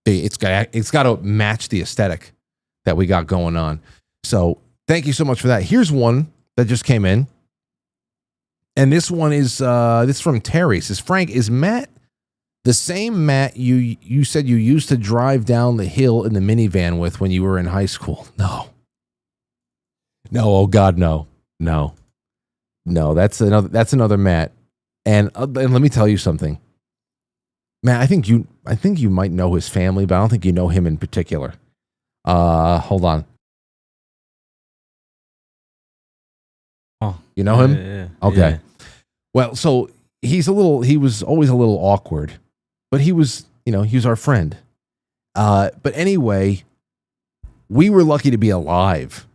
it's got to match the aesthetic that we got going on. So thank you so much for that. Here's one that just came in, and this one is this from Terry. It says, Frank, is Matt the same Matt you said you used to drive down the hill in the minivan with when you were in high school? No. Oh God, no. That's another Matt. And let me tell you something, Matt. I think you might know his family, but I don't think you know him in particular. Hold on. Oh, you know him? Yeah. Okay. Yeah. Well, so he was always a little awkward, but he was our friend. But anyway, we were lucky to be alive.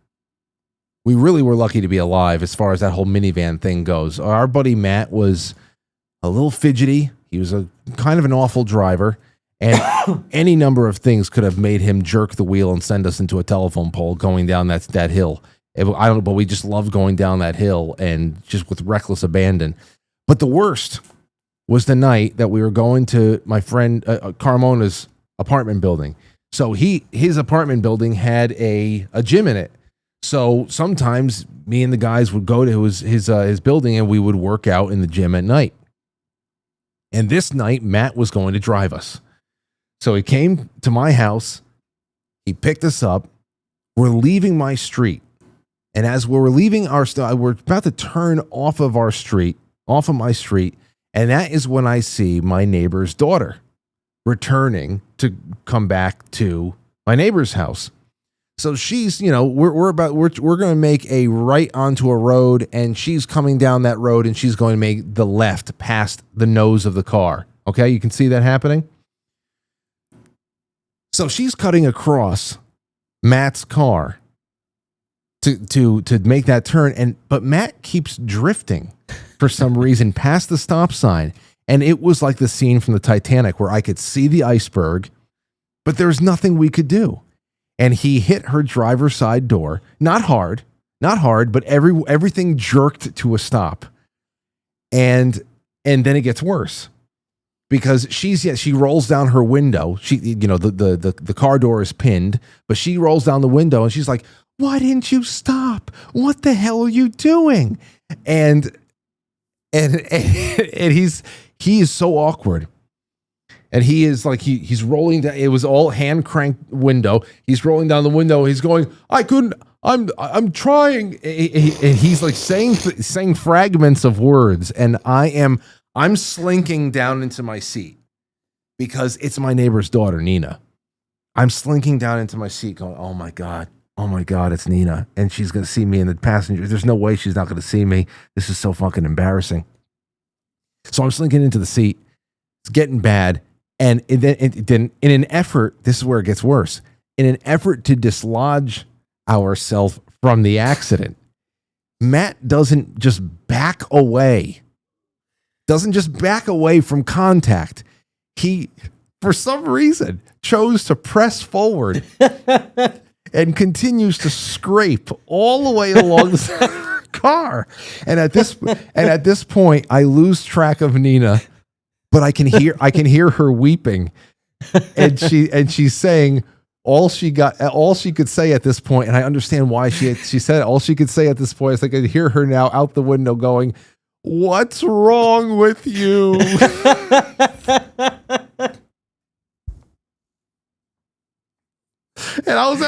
We really were lucky to be alive as far as that whole minivan thing goes. Our buddy Matt was a little fidgety. He was a kind of an awful driver, and any number of things could have made him jerk the wheel and send us into a telephone pole going down that hill. I don't know, but we just loved going down that hill and just with reckless abandon. But the worst was the night that we were going to my friend Carmona's apartment building. So his apartment building had a gym in it. So sometimes me and the guys would go to his building, and we would work out in the gym at night. And this night, Matt was going to drive us. So he came to my house. He picked us up. We're leaving my street. And as we're leaving we're about to turn off of my street. And that is when I see my neighbor's daughter returning to come back to my neighbor's house. So she's, we're going to make a right onto a road, and she's coming down that road, and she's going to make the left past the nose of the car. Okay, you can see that happening. So she's cutting across Matt's car to make that turn, but Matt keeps drifting for some reason past the stop sign, and it was like the scene from the Titanic where I could see the iceberg, but there's nothing we could do. And he hit her driver's side door. Not hard, but everything jerked to a stop. And then it gets worse, because she rolls down her window. The car door is pinned, but she rolls down the window and she's like, "Why didn't you stop? What the hell are you doing?" And he is so awkward. And he is like, he's rolling down. It was all hand cranked window. He's rolling down the window. He's going, "I couldn't. I'm trying." And he's like saying fragments of words. And I'm slinking down into my seat because it's my neighbor's daughter, Nina. I'm slinking down into my seat going, oh my God, it's Nina. And she's going to see me in the passenger. There's no way she's not going to see me. This is so fucking embarrassing. So I'm slinking into the seat. It's getting bad. And then in an effort, this is where it gets worse, in an effort to dislodge ourselves from the accident, Matt doesn't just back away from contact. He, for some reason, chose to press forward and continues to scrape all the way along the car. And at this point, I lose track of Nina. but I can hear her weeping, and she's saying all she could say at this point, and I understand why she said all she could say at this point is I could hear her now out the window going, "What's wrong with you?" And I was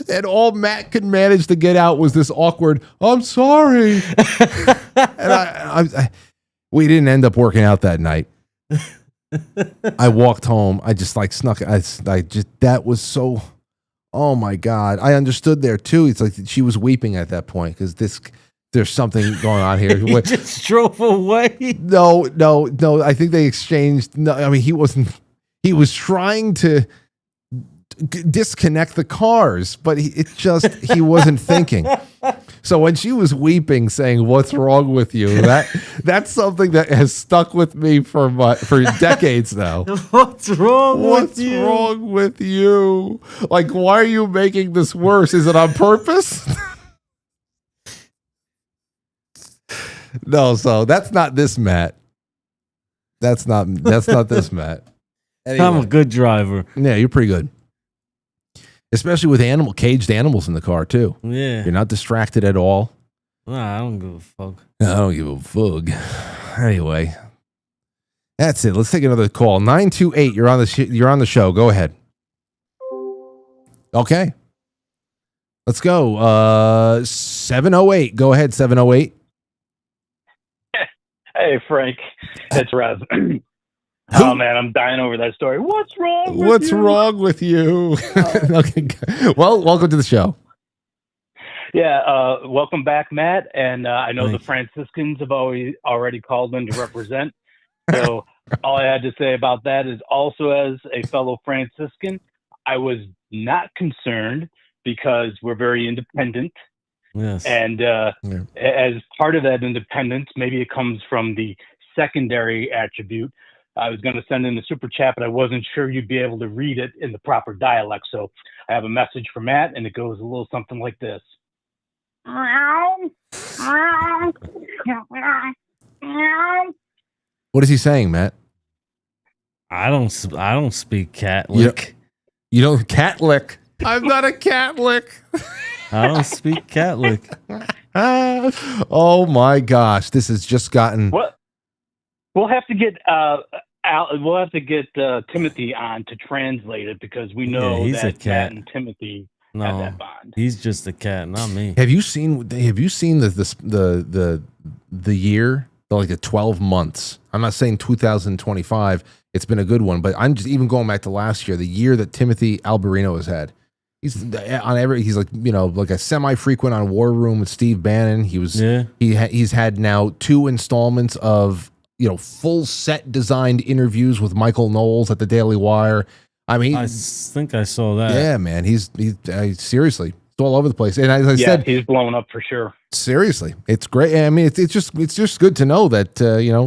and all Matt could manage to get out was this awkward, "I'm sorry." And we didn't end up working out that night. I walked home. I just like snuck. That was so. Oh my God! I understood there too. It's like she was weeping at that point because there's something going on here. He just drove away. No. I think they exchanged. No, I mean he wasn't. He was trying to disconnect the cars, but he wasn't thinking. So when she was weeping, saying "What's wrong with you?" that's something that has stuck with me for decades now. What's wrong with you? What's wrong with you? Like, why are you making this worse? Is it on purpose? No, so that's not this Matt. That's not this Matt. Anyway. I'm a good driver. Yeah, you're pretty good. Especially with caged animals in the car too. Yeah. You're not distracted at all. Nah, I don't give a fuck. I don't give a fuck. Anyway, that's it. Let's take another call. 928. You're on the show. Go ahead. Okay. Let's go. 708. Go ahead. 708. Hey Frank, it's Rev. Oh man, I'm dying over that story. What's wrong with you? Okay. Well, welcome to the show. Yeah, welcome back, Matt. And I know the Franciscans have already called in to represent. So all I had to say about that is also as a fellow Franciscan, I was not concerned because we're very independent. Yes. And as part of that independence, maybe it comes from the secondary attribute. I was going to send in the super chat, but I wasn't sure you'd be able to read it in the proper dialect. So I have a message for Matt, and it goes a little something like this. What is he saying, Matt? I don't speak Catholic. You don't Catholic. I'm not a Catholic. I don't speak Catholic. Oh my gosh, this has just gotten. What? We'll have to get Timothy on to translate it because we know he's that a cat. Matt and Timothy have that bond. He's just a cat, not me. Have you seen the year, like the 12 months? I'm not saying 2025. It's been a good one, but I'm just even going back to last year, the year that Timothy Alberino has had. He's like, like a semi-frequent on War Room with Steve Bannon. He's had now 2 installments of full set designed interviews with Michael Knowles at the Daily Wire. I mean, I think I saw that. Yeah, man. He's seriously, it's all over the place. And as I said, he's blown up for sure. Seriously, it's great. I mean, it's just good to know that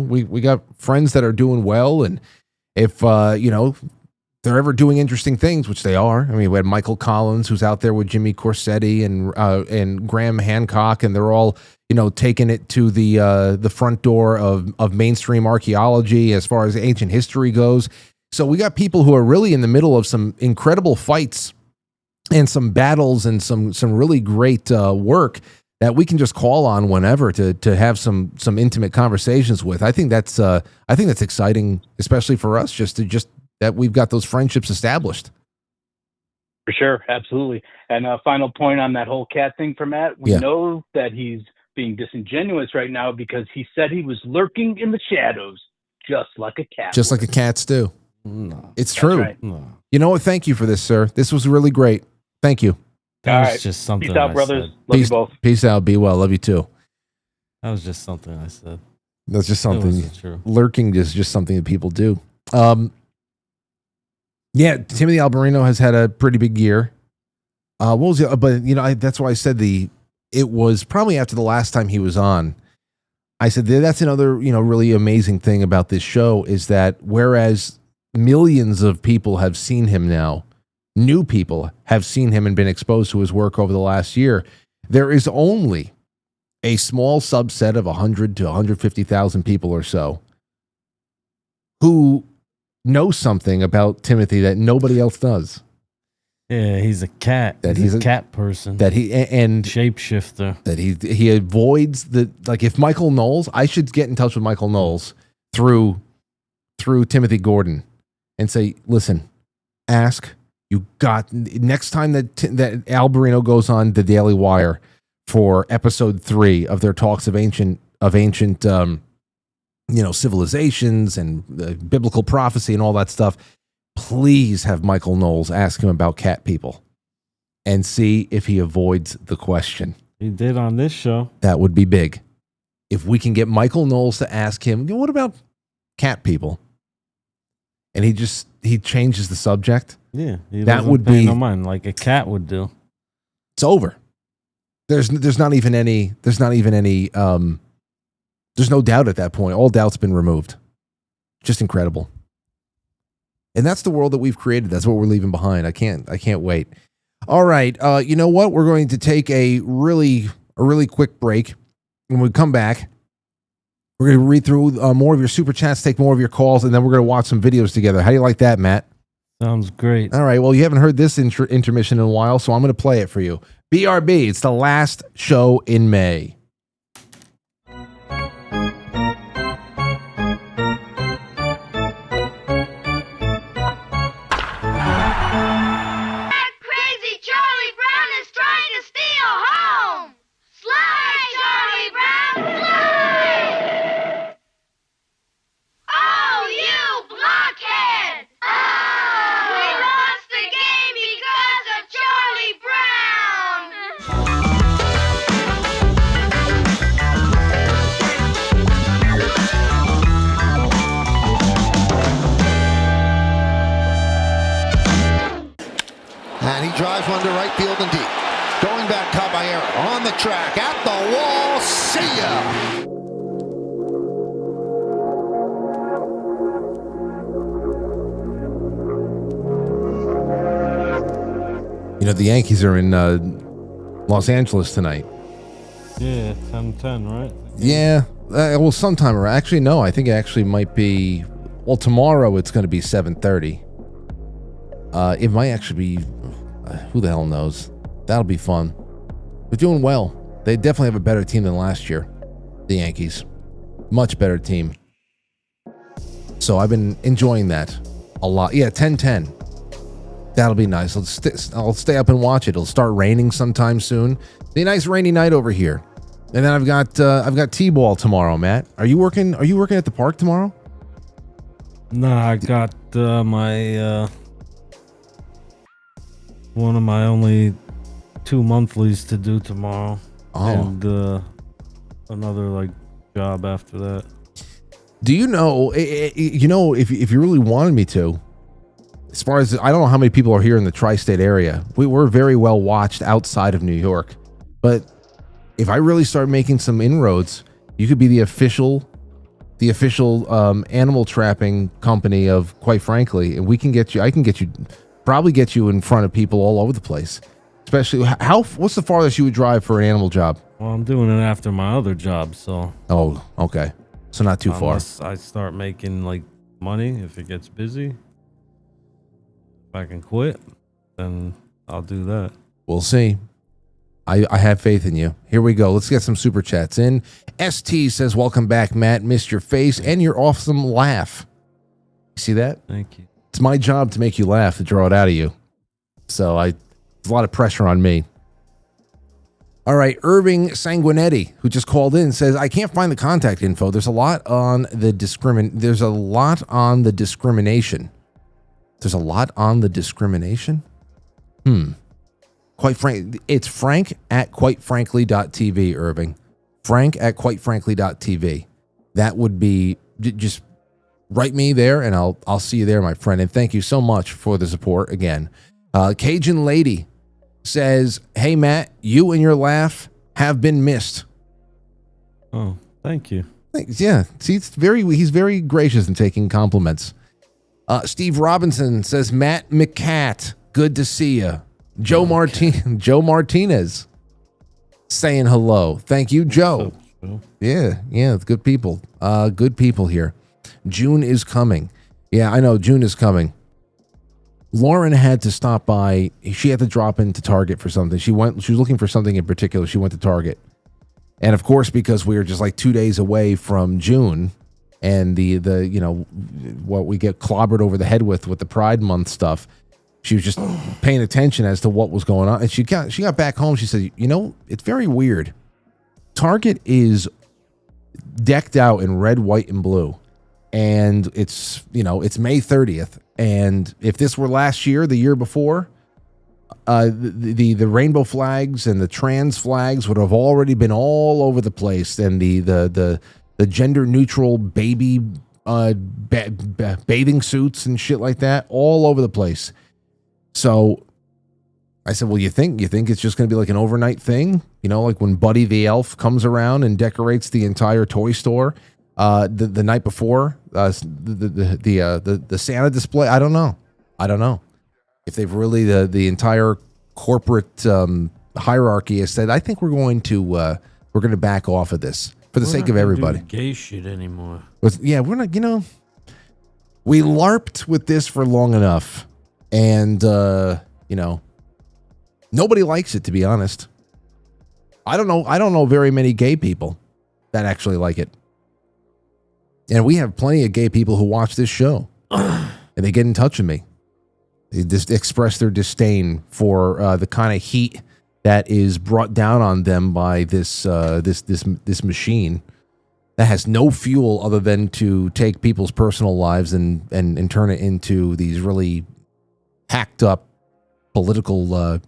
we got friends that are doing well, and if they're ever doing interesting things, which they are. I mean, we had Michael Collins, who's out there with Jimmy Corsetti and Graham Hancock, and they're all taking it to the front door of mainstream archaeology as far as ancient history goes. So we got people who are really in the middle of some incredible fights and some battles and some really great work that we can just call on whenever to have some intimate conversations with. I think that's exciting, especially for us, just that we've got those friendships established. For sure, absolutely. And a final point on that whole cat thing for Matt. We know that he's being disingenuous right now because he said he was lurking in the shadows, just like a cat. Just like a cats do. No, it's true. Right. No. You know what? Thank you for this, sir. This was really great. Thank you. That was just something. Peace out, brothers. Love you both. Peace out. Be well. Love you too. That was just something I said. That's just something. True. Lurking is just something that people do. Yeah, Timothy Alberino has had a pretty big year. What was it? But that's why I said it was probably after the last time he was on. I said that's another really amazing thing about this show is that whereas millions of people have seen him now, new people have seen him and been exposed to his work over the last year, there is only a small subset of 100 to 150,000 people or so who knows something about Timothy that nobody else does. Yeah, he's a cat. That he's a cat person. That he and shapeshifter. That he avoids like if Michael Knowles, I should get in touch with Michael Knowles through Timothy Gordon and say, listen, ask. You got next time that Al Barino goes on the Daily Wire for episode 3 of their talks of ancient civilizations and biblical prophecy and all that stuff. Please have Michael Knowles ask him about cat people and see if he avoids the question. He did on this show. That would be big. If we can get Michael Knowles to ask him, what about cat people? And he changes the subject. Yeah, that would be no mind like a cat would do. It's over. There's not even any there's no doubt at that point. All doubt's been removed. Just incredible. And that's the world that we've created. That's what we're leaving behind. I can't wait. All right. You know what? We're going to take a really quick break. When we come back, we're going to read through more of your super chats, take more of your calls, and then we're going to watch some videos together. How do you like that, Matt? Sounds great. All right. Well, you haven't heard this intermission in a while, so I'm going to play it for you. BRB. It's the last show in May. Drives one to right field and deep. Going back, Caballero on the track, at the wall. See ya! You know, the Yankees are in Los Angeles tonight. Yeah, 10-10, right? Yeah. Well, sometime around. Actually, no. I think it actually might be. Well, tomorrow it's going to be 7:30. It might actually be. Who the hell knows? That'll be fun. They're doing well. They definitely have a better team than last year. The Yankees. Much better team. So I've been enjoying that a lot. Yeah, 10-10. That'll be nice. I'll stay up and watch it. It'll start raining sometime soon. Be a nice rainy night over here. And then I've got T-ball tomorrow, Matt. Are you working at the park tomorrow? Nah, I got my one of my only 2 monthlies to do tomorrow. Oh. And another job after that. Do you know, if you really wanted me to, as far as, I don't know how many people are here in the tri-state area. We're very well watched outside of New York. But if I really start making some inroads, you could be the official animal trapping company of Quite Frankly, and I can probably get you in front of people all over the place. Especially, what's the farthest you would drive for an animal job? Well, I'm doing it after my other job, so. Oh, okay. So not too far. Unless I start making money, if it gets busy, if I can quit, then I'll do that. We'll see. I have faith in you. Here we go. Let's get some super chats in. ST says, welcome back, Matt. Missed your face and your awesome laugh. See that? Thank you. It's my job to make you laugh, to draw it out of you. So there's a lot of pressure on me. All right, Irving Sanguinetti, who just called in, says, I can't find the contact info. There's a lot on the discrimination. There's a lot on the discrimination. Quite frank, it's Frank at quitefrankly.tv, Irving. Frank at quitefrankly.tv. That would be, just write me there and I'll see you there, my friend. And thank you so much for the support again. Cajun Lady says, hey, Matt, you and your laugh have been missed. Oh, thank you. Thanks. Yeah. See, he's very gracious in taking compliments. Steve Robinson says, Matt McCat, good to see you. Joe Martinez saying hello. Thank you, Joe. Yeah, it's good people. Good people here. June is coming. Yeah, I know, June is coming. Lauren had to stop by. She had to drop into Target for something. She was looking for something in particular. She went to Target. And of course, because we were just like 2 days away from June and the what we get clobbered over the head with the Pride Month stuff, she was just paying attention as to what was going on. And she got back home. She said, it's very weird. Target is decked out in red, white, and blue. And it's May 30th. And if this were last year, the year before, the rainbow flags and the trans flags would have already been all over the place. And the gender neutral baby bathing suits and shit like that all over the place. So I said, well, you think it's just going to be like an overnight thing? Like when Buddy the Elf comes around and decorates the entire toy store the night before the Santa display. I don't know if they've really the entire corporate hierarchy has said, I think we're going to back off of this for the sake of everybody. Do gay shit anymore. Yeah, we're not. We LARPed with this for long enough, and nobody likes it, to be honest. I don't know very many gay people that actually like it. And we have plenty of gay people who watch this show and they get in touch with me. They just express their disdain for the kind of heat that is brought down on them by this machine that has no fuel other than to take people's personal lives and turn it into these really hacked up political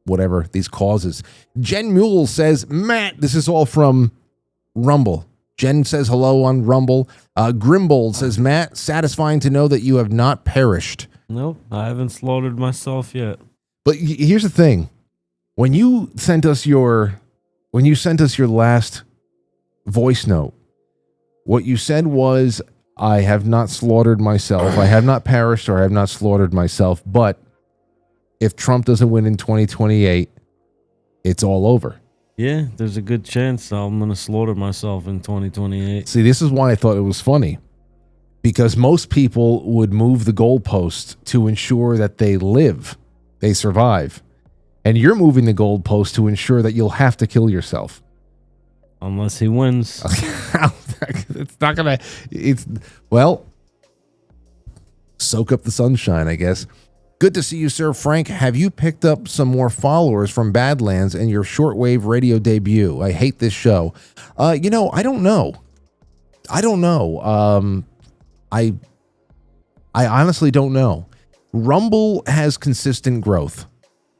whatever these causes. Jen Mule says, Matt, this is all from Rumble. Jen says hello on Rumble. Grimbold says, Matt, satisfying to know that you have not perished. Nope, I haven't slaughtered myself yet. But here's the thing. When you sent us your last voice note, what you said was, I have not slaughtered myself. I have not perished or I have not slaughtered myself. But if Trump doesn't win in 2028, it's all over. Yeah, there's a good chance I'm going to slaughter myself in 2028. See, this is why I thought it was funny. Because most people would move the goalpost to ensure that they live, they survive. And you're moving the goalpost to ensure that you'll have to kill yourself. Unless he wins. It's not going to... Well, soak up the sunshine, I guess. Good to see you, Sir Frank. Have you picked up some more followers from Badlands and your shortwave radio debut? I hate this show. I don't know. I honestly don't know. Rumble has consistent growth.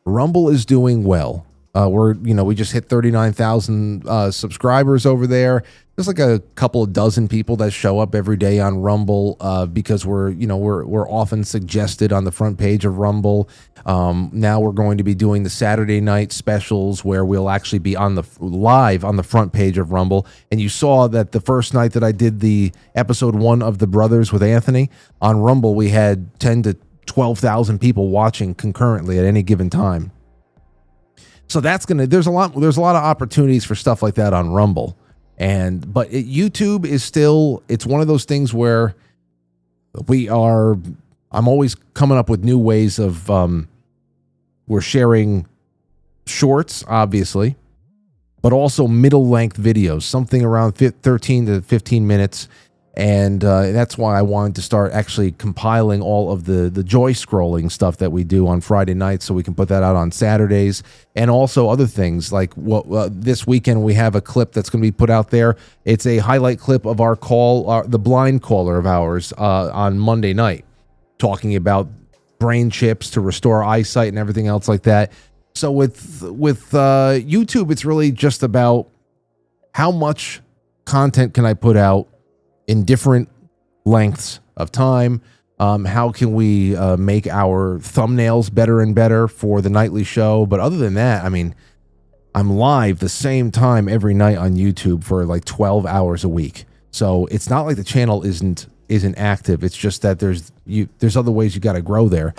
Rumble is doing well. We just hit 39,000 subscribers over there. There's like a couple of dozen people that show up every day on Rumble because we're often suggested on the front page of Rumble. Now we're going to be doing the Saturday night specials where we'll actually be live on the front page of Rumble. And you saw that the first night that I did the episode 1 of The Brothers with Anthony on Rumble, we had 10 to 12,000 people watching concurrently at any given time. So there's a lot of opportunities for stuff like that on Rumble. But YouTube is still, it's one of those things where I'm always coming up with new ways of, we're sharing shorts, obviously, but also middle length videos, something around 13 to 15 minutes. And that's why I wanted to start actually compiling all of the joy scrolling stuff that we do on Friday nights so we can put that out on Saturdays. And also other things like this weekend we have a clip that's going to be put out there. It's a highlight clip of our call, the blind caller of ours on Monday night, talking about brain chips to restore eyesight and everything else like that. So with YouTube, it's really just about how much content can I put out in different lengths of time. How can we make our thumbnails better and better for the nightly show? But other than that, I mean, I'm live the same time every night on YouTube for like 12 hours a week. So it's not like the channel isn't active. It's just that there's other ways you got to grow there.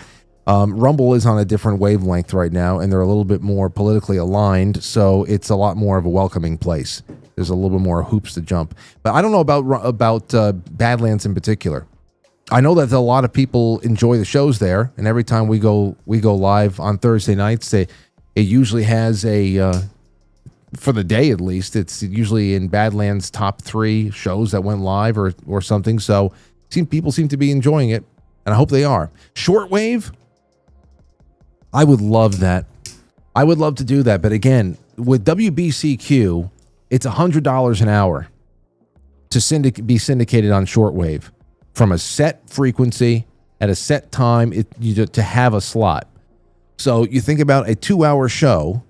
Rumble is on a different wavelength right now, and they're a little bit more politically aligned. So it's a lot more of a welcoming place. There's a little bit more hoops to jump. But I don't know about Badlands in particular. I know that a lot of people enjoy the shows there, and every time we go live on Thursday nights, it usually has for the day at least, it's usually in Badlands' top 3 shows that went live or something. So people seem to be enjoying it, and I hope they are. Shortwave, I would love that. I would love to do that, but again, with WBCQ, it's $100 an hour to be syndicated on shortwave from a set frequency at a set time to have a slot. So you think about a 2-hour show,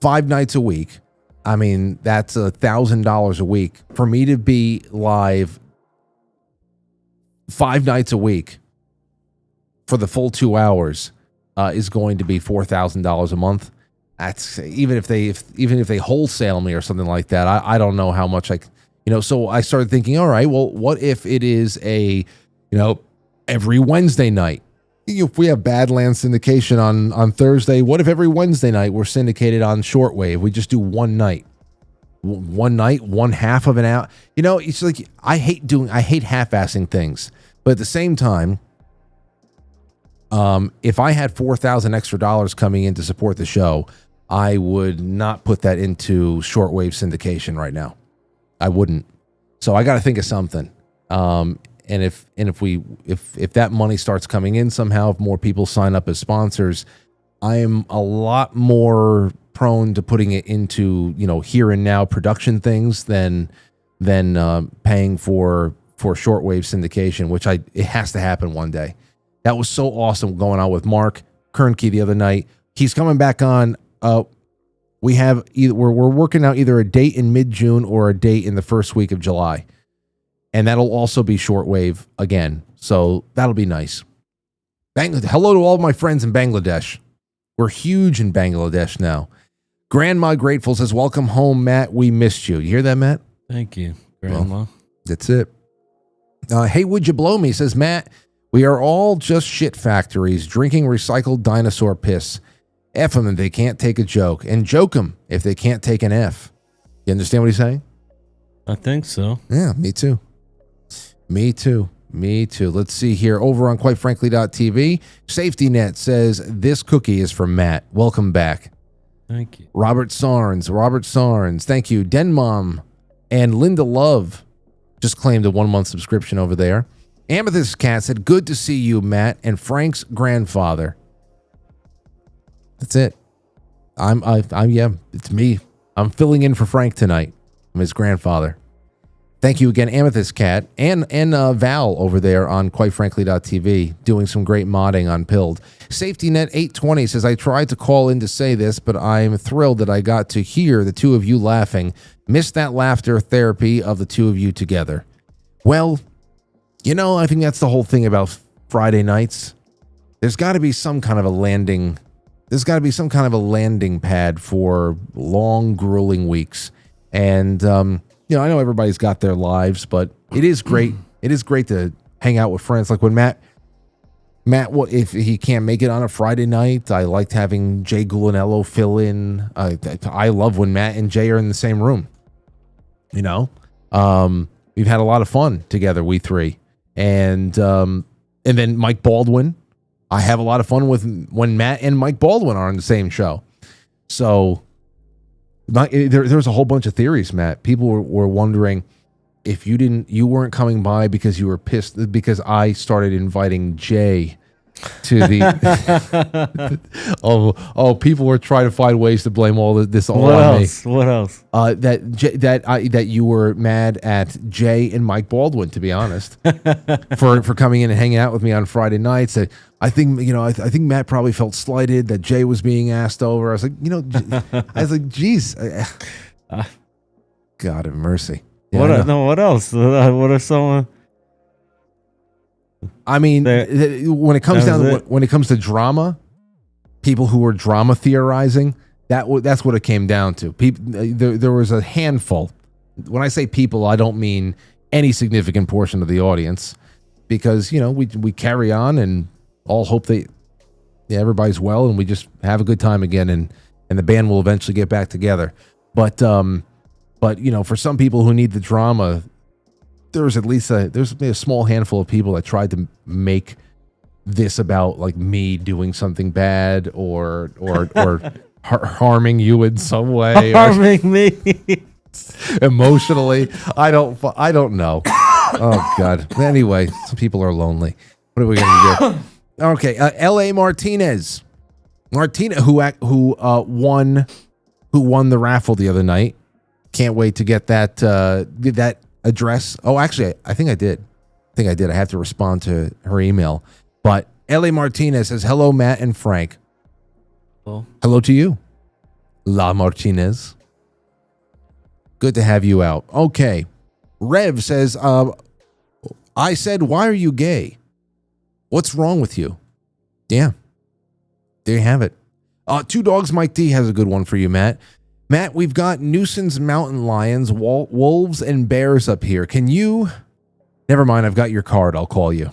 5 nights a week. I mean, that's $1,000 a week for me to be live 5 nights a week for the full 2 hours is going to be $4,000 a month. That's even if they wholesale me or something like that. I don't know how much so I started thinking, all right, well, what if it is every Wednesday night? If we have Badlands syndication on Thursday, what if every Wednesday night we're syndicated on shortwave? We just do one night, one half of an hour. It's like I hate half-assing things, but at the same time, if I had $4,000 extra coming in to support the show, I would not put that into shortwave syndication right now. I wouldn't. So I got to think of something. And if that money starts coming in somehow, if more people sign up as sponsors, I am a lot more prone to putting it into here and now production things than paying for shortwave syndication, which it has to happen one day. That was so awesome going on with Mark Kernke the other night. He's coming back on. We're working out either a date in mid-June or a date in the first week of July. And that'll also be shortwave again. So that'll be nice. Hello to all of my friends in Bangladesh. We're huge in Bangladesh now. Grandma Grateful says, welcome home, Matt. We missed you. You hear that, Matt? Thank you, Grandma. Well, that's it. Hey, would you blow me? Says Matt, we are all just shit factories drinking recycled dinosaur piss. F them if they can't take a joke, and joke them if they can't take an F. You understand what he's saying? I think so. Yeah, me too. Me too. Let's see here. Over on quitefrankly.tv, Safety Net says, this cookie is from Matt. Welcome back. Thank you. Robert Sarns. Thank you. Denmom and Linda Love just claimed a 1-month subscription over there. Amethyst Cat said, good to see you, Matt, and Frank's grandfather. That's it. It's me. I'm filling in for Frank tonight. I'm his grandfather. Thank you again, Amethyst Cat, and Val over there on quitefrankly.tv doing some great modding on Pilled. Safety Net 820 says, I tried to call in to say this, but I'm thrilled that I got to hear the two of you laughing. Missed that laughter therapy of the two of you together. Well, I think that's the whole thing about Friday nights. There's got to be some kind of a landing. There's got to be some kind of a landing pad for long, grueling weeks. And, I know everybody's got their lives, but it is great. It is great to hang out with friends. Like when Matt, if he can't make it on a Friday night, I liked having Jay Gulanello fill in. I love when Matt and Jay are in the same room. We've had a lot of fun together, we three. And then Mike Baldwin. I have a lot of fun with when Matt and Mike Baldwin are on the same show. So there's a whole bunch of theories, Matt. People were wondering if you weren't coming by because you were pissed because I started inviting Jay to the people were trying to find ways to blame all this on me. What else? That you were mad at Jay and Mike Baldwin, to be honest, for coming in and hanging out with me on Friday nights. I think Matt probably felt slighted that Jay was being asked over. I was like, geez, God have mercy. Yeah, what else? What are someone? I mean, when it comes to drama, people who were drama theorizing, that's what it came down to. There was a handful. When I say people, I don't mean any significant portion of the audience, because we carry on and all hope that everybody's well and we just have a good time again, and the band will eventually get back together. But But for some people who need the drama, there's a small handful of people that tried to make this about like me doing something bad or harming you in some way, harming me emotionally. I don't know. Oh God. Anyway, some people are lonely. What are we gonna do? Okay, L.A. Martinez, who won the raffle the other night. Can't wait to get that address. Oh, actually, I think I did. I have to respond to her email. But L.A. Martinez says, hello, Matt and Frank. Hello to you, La Martinez. Good to have you out. Okay. Rev says, I said, why are you gay? What's wrong with you? Yeah. There you have it. Two Dogs Mike D has a good one for you, Matt. Matt, we've got nuisance mountain lions, wolves, and bears up here. Can you... Never mind, I've got your card. I'll call you.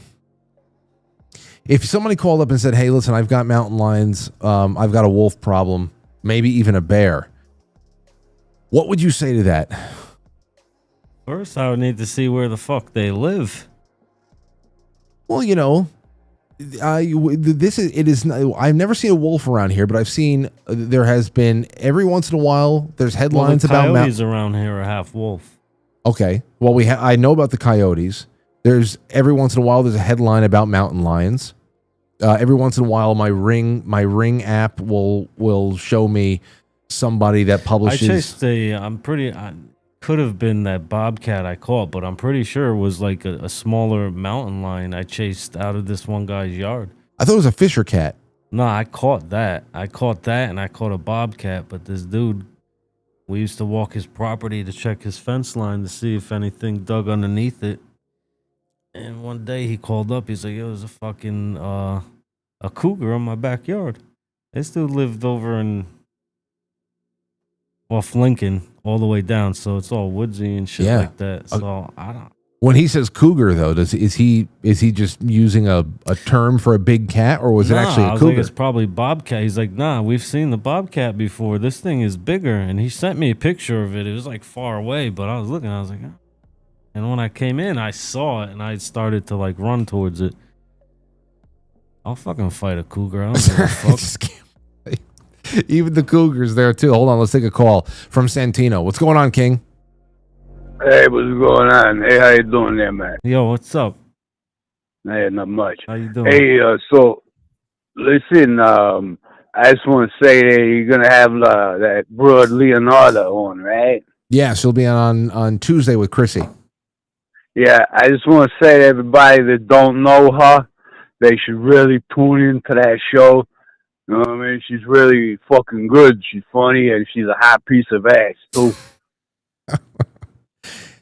If somebody called up and said, hey, listen, I've got mountain lions, I've got a wolf problem, maybe even a bear, what would you say to that? First, I would need to see where the fuck they live. Well, I've never seen a wolf around here, but I've seen there has been every once in a while. There's headlines about coyotes around here are half wolf. Okay, well I know about the coyotes. There's every once in a while there's a headline about mountain lions. Every once in a while my Ring app will show me somebody that publishes. I could have been that bobcat I caught, but I'm pretty sure it was like a smaller mountain lion I chased out of this one guy's yard. I thought it was a fisher cat. No, I caught that. And I caught a bobcat, but this dude, we used to walk his property to check his fence line to see if anything dug underneath it. And one day he called up, he's like, yo, there's a fucking a cougar in my backyard. This dude lived over off Lincoln all the way down, so it's all woodsy and shit like that. So I don't. When he says cougar, though, is he just using a term for a big cat, or was it actually a cougar? Like, it's probably bobcat. He's like, nah, we've seen the bobcat before. This thing is bigger, and he sent me a picture of it. It was like far away, but I was looking. I was like, oh. And when I came in, I saw it, and I started to like run towards it. I'll fucking fight a cougar. I don't give a fuck. Even the cougars there too. Hold on, let's take a call from Santino. What's going on, King? Hey, what's going on? Hey, how you doing there, man? Yo, what's up? Hey, not much. How you doing? Hey, so listen, I just want to say that you're gonna have that broad Leonardo on, right? Yeah, she'll be on Tuesday with Chrissy. Yeah, I just want to say to everybody that don't know her, they should really tune into that show. You know what I mean? She's really fucking good. She's funny, and she's a hot piece of ass too.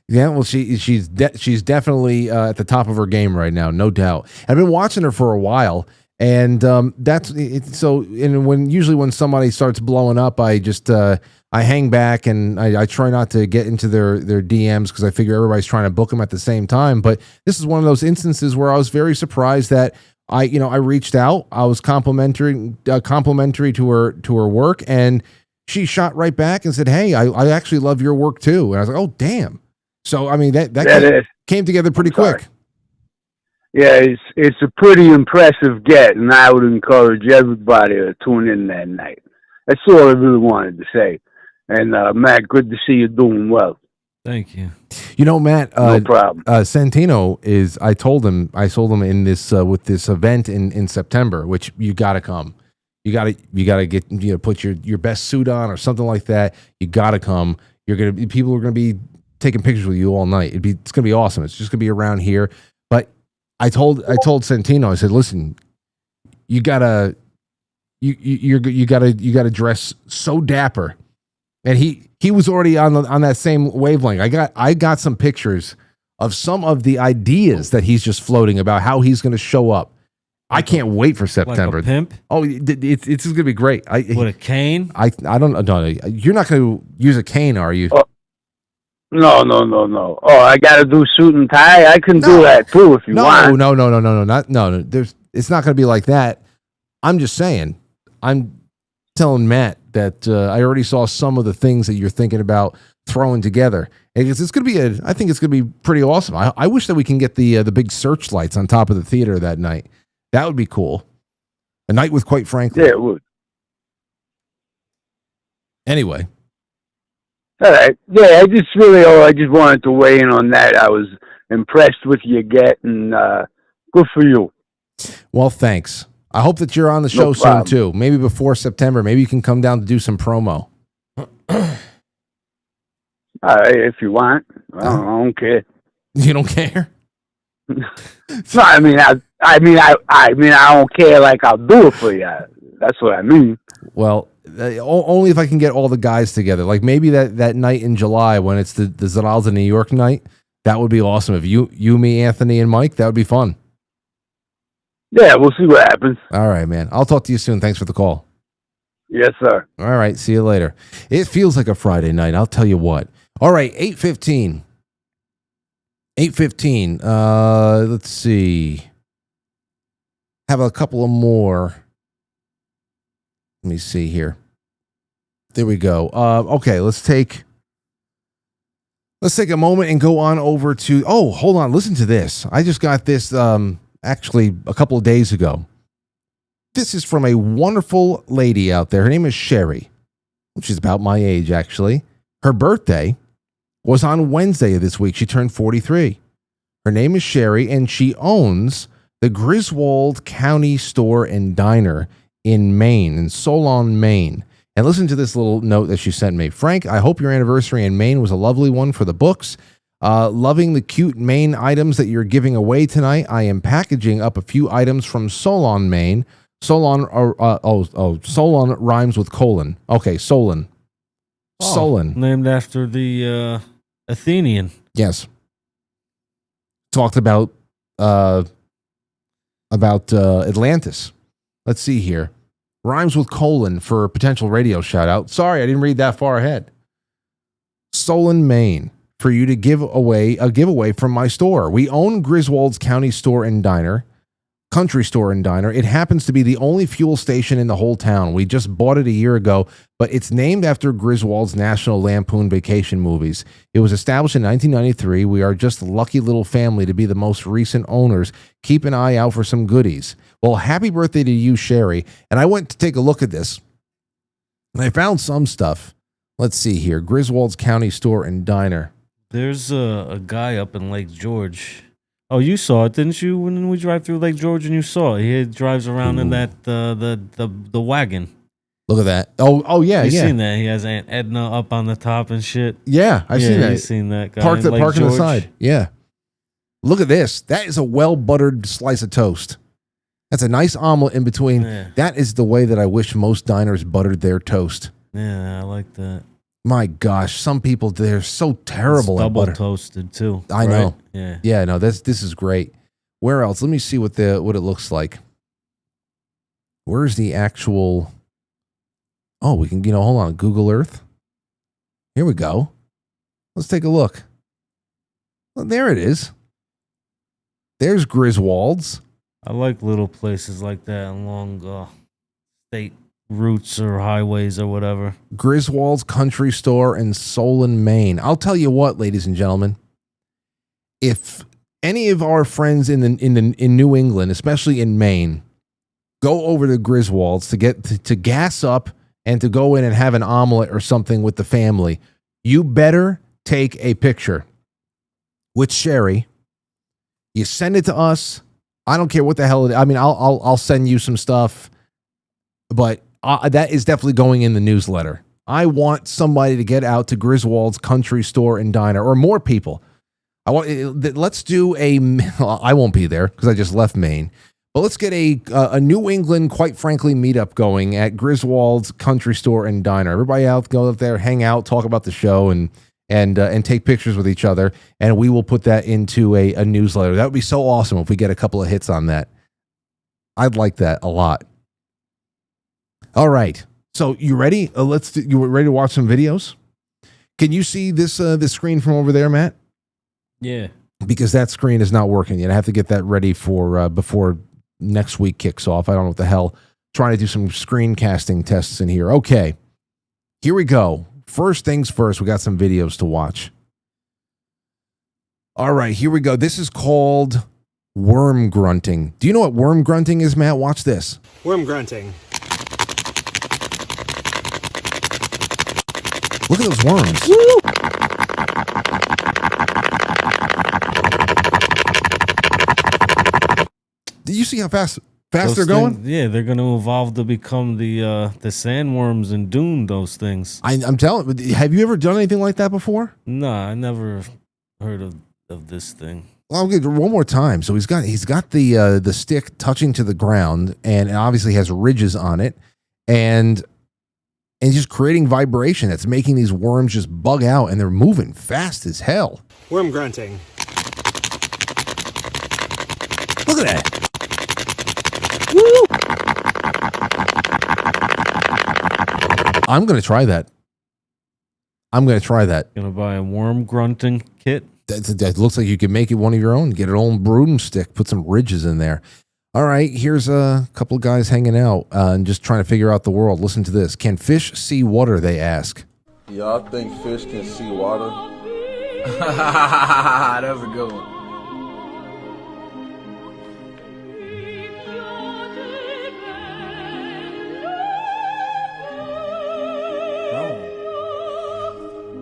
Yeah, well, she's definitely at the top of her game right now, no doubt. I've been watching her for a while, and that's it. So, and when somebody starts blowing up, I just I hang back and I try not to get into their DMs because I figure everybody's trying to book them at the same time. But this is one of those instances where I was very surprised that I reached out. I was complimentary to her work, and she shot right back and said, "Hey, I actually love your work too." And I was like, "Oh, damn!" So I mean that came together pretty quick. Yeah, it's a pretty impressive get, and I would encourage everybody to tune in that night. That's all I really wanted to say. And Matt, good to see you doing well. Thank you. Matt, no problem. Santino is. I told him in this with this event in September, which you got to come. You got to get put your best suit on or something like that. You got to come. People are gonna be taking pictures with you all night. It's gonna be awesome. It's just gonna be around here. But I told Santino, I said, listen, you gotta dress so dapper. And he was already on that same wavelength. I got some pictures of some of the ideas that he's just floating about how he's going to show up. I can't wait for September. Like a pimp? Oh, it's going to be great. With a cane? I don't know. You're not going to use a cane, are you? No. Oh, I got to do suit and tie. I can do that too if you want. No. It's not going to be like that. I'm just saying. I'm telling Matt that I already saw some of the things that you're thinking about, throwing together. It's going to be I think it's going to be pretty awesome. I wish that we can get the big searchlights on top of the theater that night. That would be cool. A night with Quite Frankly. Yeah, it would. Anyway. All right. Yeah, I just wanted to weigh in on that. I was impressed with your get, and good for you. Well, thanks. I hope that you're on the show soon, too. Maybe before September. Maybe you can come down to do some promo. All right, if you want. I don't care. You don't care? No, I mean, I don't care. Like, I'll do it for you. That's what I mean. Well, only if I can get all the guys together. Like maybe that night in July when it's the Zalals in New York night. That would be awesome. If you, me, Anthony, and Mike, that would be fun. Yeah, we'll see what happens. All right, man. I'll talk to you soon. Thanks for the call. Yes, sir. All right. See you later. It feels like a Friday night. I'll tell you what. All right. 8:15. 8:15. Let's see. Have a couple of more. Let me see here. There we go. Okay. Let's take a moment and go on over to. Oh, hold on. Listen to this. I just got this. Actually, a couple of days ago. This is from a wonderful lady out there. Her name is Sherry, which is about my age, actually. Her birthday was on Wednesday of this week. She turned 43. Her name is Sherry, and she owns the Griswold County Store and Diner in Maine, in Solon, Maine. And listen to this little note that she sent me. Frank, I hope your anniversary in Maine was a lovely one for the books. Loving the cute Maine items that you're giving away tonight. I am packaging up a few items from Solon, Maine. Solon, Solon rhymes with colon. Okay, Solon. Solon. Named after the Athenian. Yes. Talked about Atlantis. Let's see here. Rhymes with colon for a potential radio shout out. Sorry, I didn't read that far ahead. Solon, Maine. For you to give away a giveaway from my store. We own Griswold's County Store and Diner, Country Store and Diner. It happens to be the only fuel station in the whole town. We just bought it a year ago, but it's named after Griswold's National Lampoon Vacation movies. It was established in 1993. We are just a lucky little family to be the most recent owners. Keep an eye out for some goodies. Well, happy birthday to you, Sherry. And I went to take a look at this, and I found some stuff. Let's see here. Griswold's County Store and Diner. There's a guy up in Lake George. Oh, you saw it, didn't you? When we drive through Lake George, and you saw it. He drives around in that the wagon. Look at that. Oh yeah, you yeah. Seen that? He has Aunt Edna up on the top and shit. Yeah, I've seen that. You've seen that guy. Parked on the side. side. Yeah. Look at this. That is a well buttered slice of toast. That's a nice omelet in between. Yeah. That is the way that I wish most diners buttered their toast. Yeah, I like that. My gosh, some people, they're so terrible it's at butter. double toasted too. I know. Yeah. Yeah, no, this is great. Where else? Let me see what it looks like. Where's the actual? Oh, we can, hold on, Google Earth. Here we go. Let's take a look. Well, there it is. There's Griswold's. I like little places like that along state routes or highways or whatever. Griswold's Country Store in Solon, Maine. I'll tell you what, ladies and gentlemen. If any of our friends in New England, especially in Maine, go over to Griswold's to get to gas up and to go in and have an omelet or something with the family, you better take a picture with Sherry. You send it to us. I don't care what the hell it is. I mean, I'll send you some stuff, but that is definitely going in the newsletter. I want somebody to get out to Griswold's Country Store and Diner, or more people. Let's do I won't be there because I just left Maine, but let's get a New England, Quite Frankly, meetup going at Griswold's Country Store and Diner. Everybody out, go up there, hang out, talk about the show, and take pictures with each other, and we will put that into a newsletter. That would be so awesome if we get a couple of hits on that. I'd like that a lot. All right, so you ready? You ready to watch some videos? Can you see this screen from over there, Matt? Yeah. Because that screen is not working yet. I have to get that ready for before next week kicks off. I don't know what the hell. Trying to do some screen casting tests in here. Okay, here we go. first things first, we got some videos to watch. All right, here we go. This is called worm grunting. Do you know what worm grunting is, Matt? Watch this. Worm grunting. Look at those worms. Woo! Did you see how fast they're going? Yeah, they're going to evolve to become the sandworms in Dune. Those things. I'm telling. Have you ever done anything like that before? No, I never heard of this thing. Well, I'll get one more time. So he's got the stick touching to the ground, and it obviously has ridges on it, and just creating vibration that's making these worms just bug out, and they're moving fast as hell. Worm grunting. Look at that. Woo! I'm gonna try that. Gonna buy a worm grunting kit. That looks like you could make it one of your own. Get an old broomstick, put some ridges in there. All right, here's a couple of guys hanging out and just trying to figure out the world. Listen to this. Can fish see water, they ask. Y'all think fish can see water? That's a good one.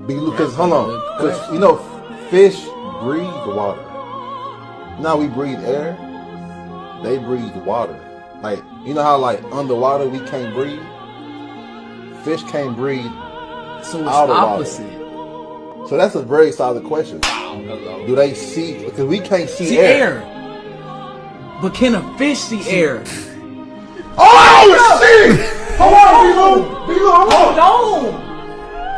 Because, hold on, because, you know, fish breathe water. Now we breathe air, they breathe water. Like, you know how, like, underwater we can't breathe? Fish can't breathe so it's out of opposite. Water. So that's a very solid question. Do they see, because we can't see air. But can a fish see air? Oh, shit! Hold on, B-Lo! Hold on!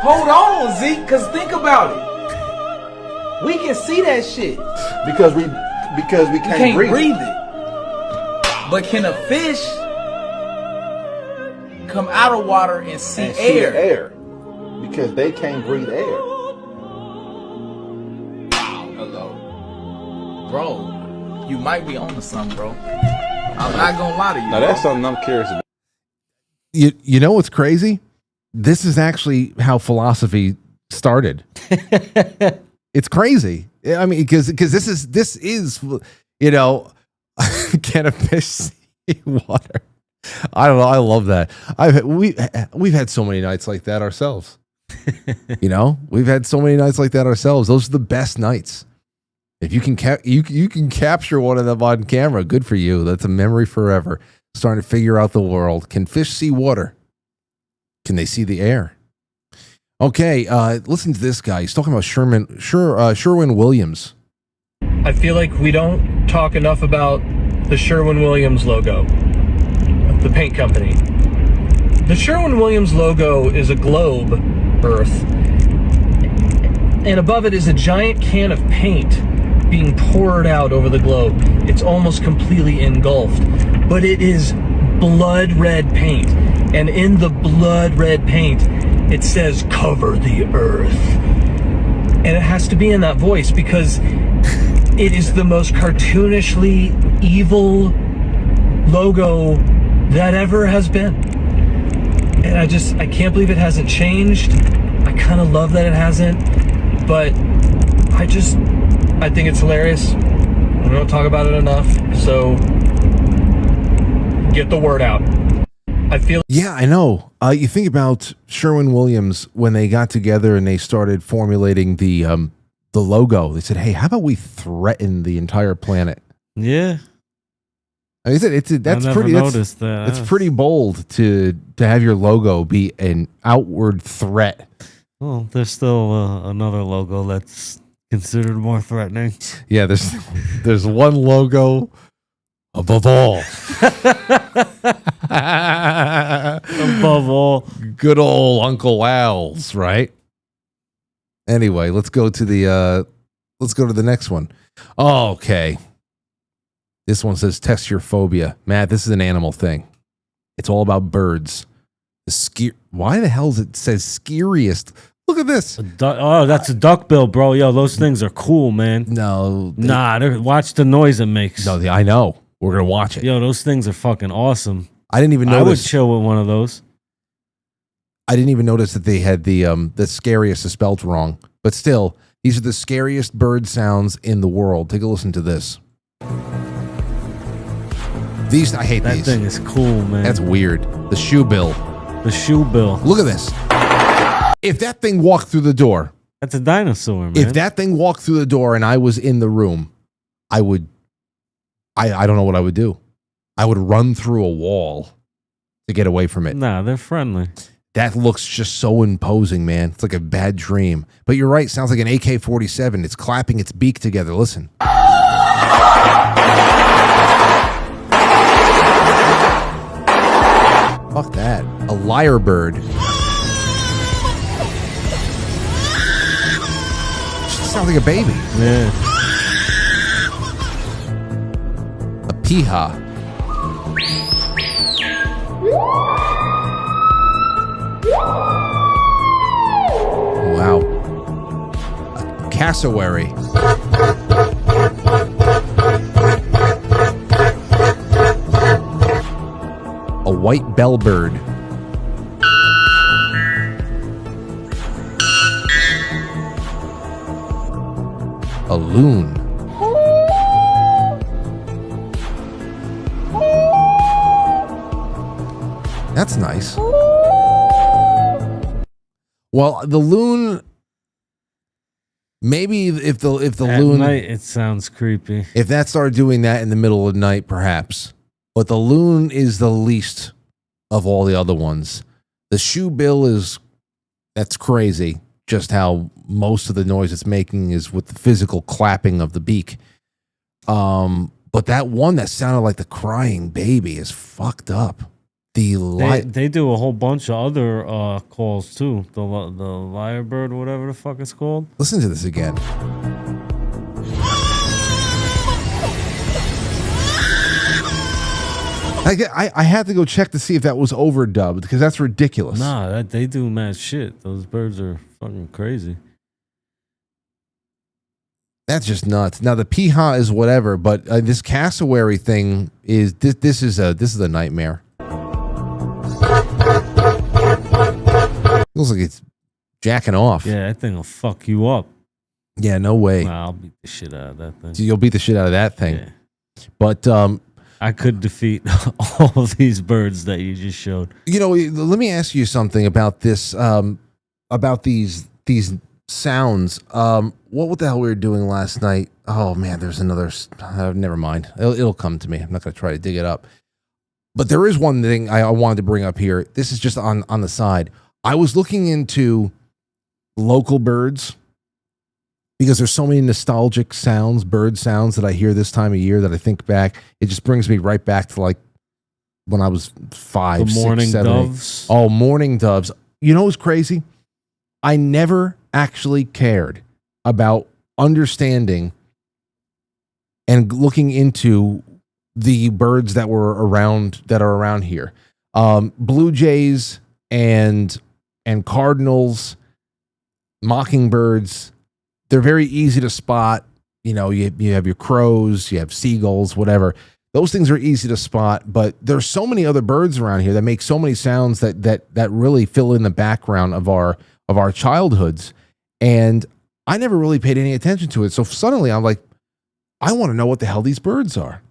Hold on, Zeke, because think about it. We can see that shit. Because we can't breathe it. But can a fish come out of water and see air? Because they can't breathe air. Bro, you might be on to something, bro. I'm not going to lie to you. Now, that's something I'm curious about. You know what's crazy? This is actually how philosophy started. It's crazy. I mean, because this is you know, can a fish see water? I don't know. I love that. We've had so many nights like that ourselves. You know, we've had so many nights like that ourselves. Those are the best nights. If you can you can capture one of them on camera, good for you. That's a memory forever. Starting to figure out the world. Can fish see water? Can they see the air? Okay, listen to this guy. He's talking about Sherwin Williams. I feel like we don't talk enough about the Sherwin-Williams logo, the paint company. The Sherwin-Williams logo is a globe, Earth, and above it is a giant can of paint being poured out over the globe. It's almost completely engulfed, but it is blood red paint, and in the blood red paint it says cover the earth, and it has to be in that voice because it is the most cartoonishly evil logo that ever has been, and I can't believe it hasn't changed. I kind of love that it hasn't, but I think it's hilarious. We don't talk about it enough, so get the word out. I feel. Yeah, I know. You think about Sherwin-Williams when they got together and they started formulating the logo. They said, "Hey, how about we threaten the entire planet?" Yeah, I mean, that's pretty bold to have your logo be an outward threat. Well, there's still another logo that's considered more threatening. Yeah, there's one logo above all. Above all. Good old Uncle Al's, right? Anyway, let's go to the next one. Oh, okay. This one says test your phobia. Matt, this is an animal thing. It's all about birds. Why the hell does it says scariest? Look at this. That's a duckbill, bro. Yo, those things are cool, man. No. Watch the noise it makes. No, I know. We're going to watch it. Yo, those things are fucking awesome. I didn't even know I would chill with one of those. I didn't even notice that they had the scariest is spelled wrong. But still, these are the scariest bird sounds in the world. Take a listen to this. I hate that these. That thing is cool, man. That's weird. The shoe bill. The shoe bill. Look at this. If that thing walked through the door. That's a dinosaur, man. If that thing walked through the door and I was in the room, I don't know what I would do. I would run through a wall to get away from it. Nah, they're friendly. That looks just so imposing, man. It's like a bad dream. But you're right. Sounds like an AK-47. It's clapping its beak together. Listen. Fuck that. A lyre bird. Sounds like a baby. Yeah. A piha. Wow. A cassowary. A white bellbird. A loon. That's nice. Well, the loon. Maybe if the At loon. night, it sounds creepy. If that started doing that in the middle of the night, perhaps. But the loon is the least of all the other ones. The shoe bill that's crazy. Just how most of the noise it's making is with the physical clapping of the beak. But that one that sounded like the crying baby is fucked up. They do a whole bunch of other calls too. The lyrebird, whatever the fuck it's called. Listen to this again. I had to go check to see if that was overdubbed because that's ridiculous. Nah, they do mad shit. Those birds are fucking crazy. That's just nuts. Now the piha is whatever, but this cassowary thing is this is a nightmare. Looks like it's jacking off. Yeah, that thing will fuck you up. Yeah, no way. Nah, I'll beat the shit out of that thing. You'll beat the shit out of that thing. Yeah. But I could defeat all of these birds that you just showed. You know, let me ask you something about this. About these sounds. What the hell we were doing last night? Oh man, there's another. Never mind. It'll come to me. I'm not going to try to dig it up. But there is one thing I wanted to bring up here. This is just on the side. I was looking into local birds because there's so many nostalgic sounds, bird sounds that I hear this time of year that I think back. It just brings me right back to like when I was 5, 6, 7. Morning doves. Oh, morning doves. You know what's crazy? I never actually cared about understanding and looking into the birds that are around here. Blue jays and cardinals, mockingbirds, they're very easy to spot. You know, you have your crows, you have seagulls, whatever. Those things are easy to spot, but there's so many other birds around here that make so many sounds that really fill in the background of our childhoods. And I never really paid any attention to it. So suddenly I'm like, I want to know what the hell these birds are.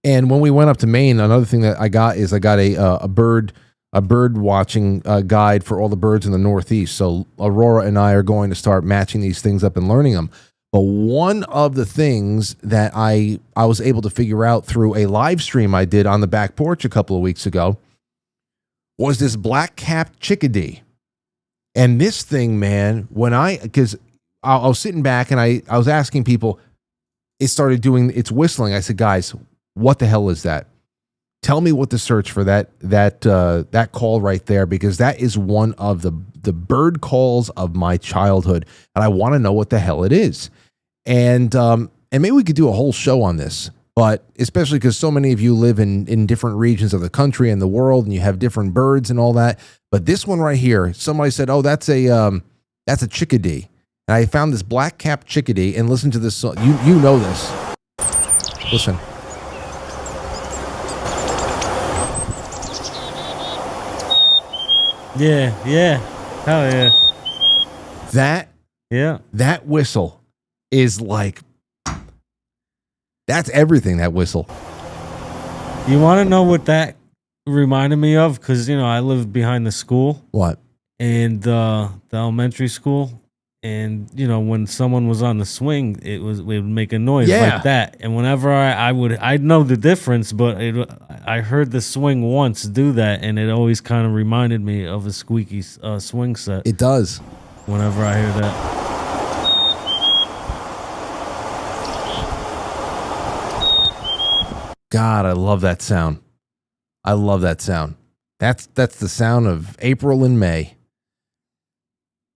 And when we went up to Maine, another thing that I got a bird watching guide for all the birds in the Northeast. So Aurora and I are going to start matching these things up and learning them. But one of the things that I was able to figure out through a live stream I did on the back porch a couple of weeks ago was this black-capped chickadee. And this thing, man, because I was sitting back and I was asking people, it started doing its whistling. I said, guys, what the hell is that? Tell me what to search for that call right there, because that is one of the bird calls of my childhood, and I want to know what the hell it is. And maybe we could do a whole show on this, but especially because so many of you live in different regions of the country and the world, and you have different birds and all that. But this one right here, somebody said, "Oh, that's a chickadee," and I found this black-capped chickadee. And listen to this song. You know this. Listen. Yeah, yeah. Hell yeah. That whistle is like, that's everything, that whistle. You want to know what that reminded me of? Because, you know, I lived behind the school. What? And the elementary school. And, you know, when someone was on the swing, it would make a noise like that. And whenever I'd know the difference, but I heard the swing once do that, and it always kind of reminded me of a squeaky swing set. It does. Whenever I hear that. God, I love that sound. I love that sound. That's the sound of April and May.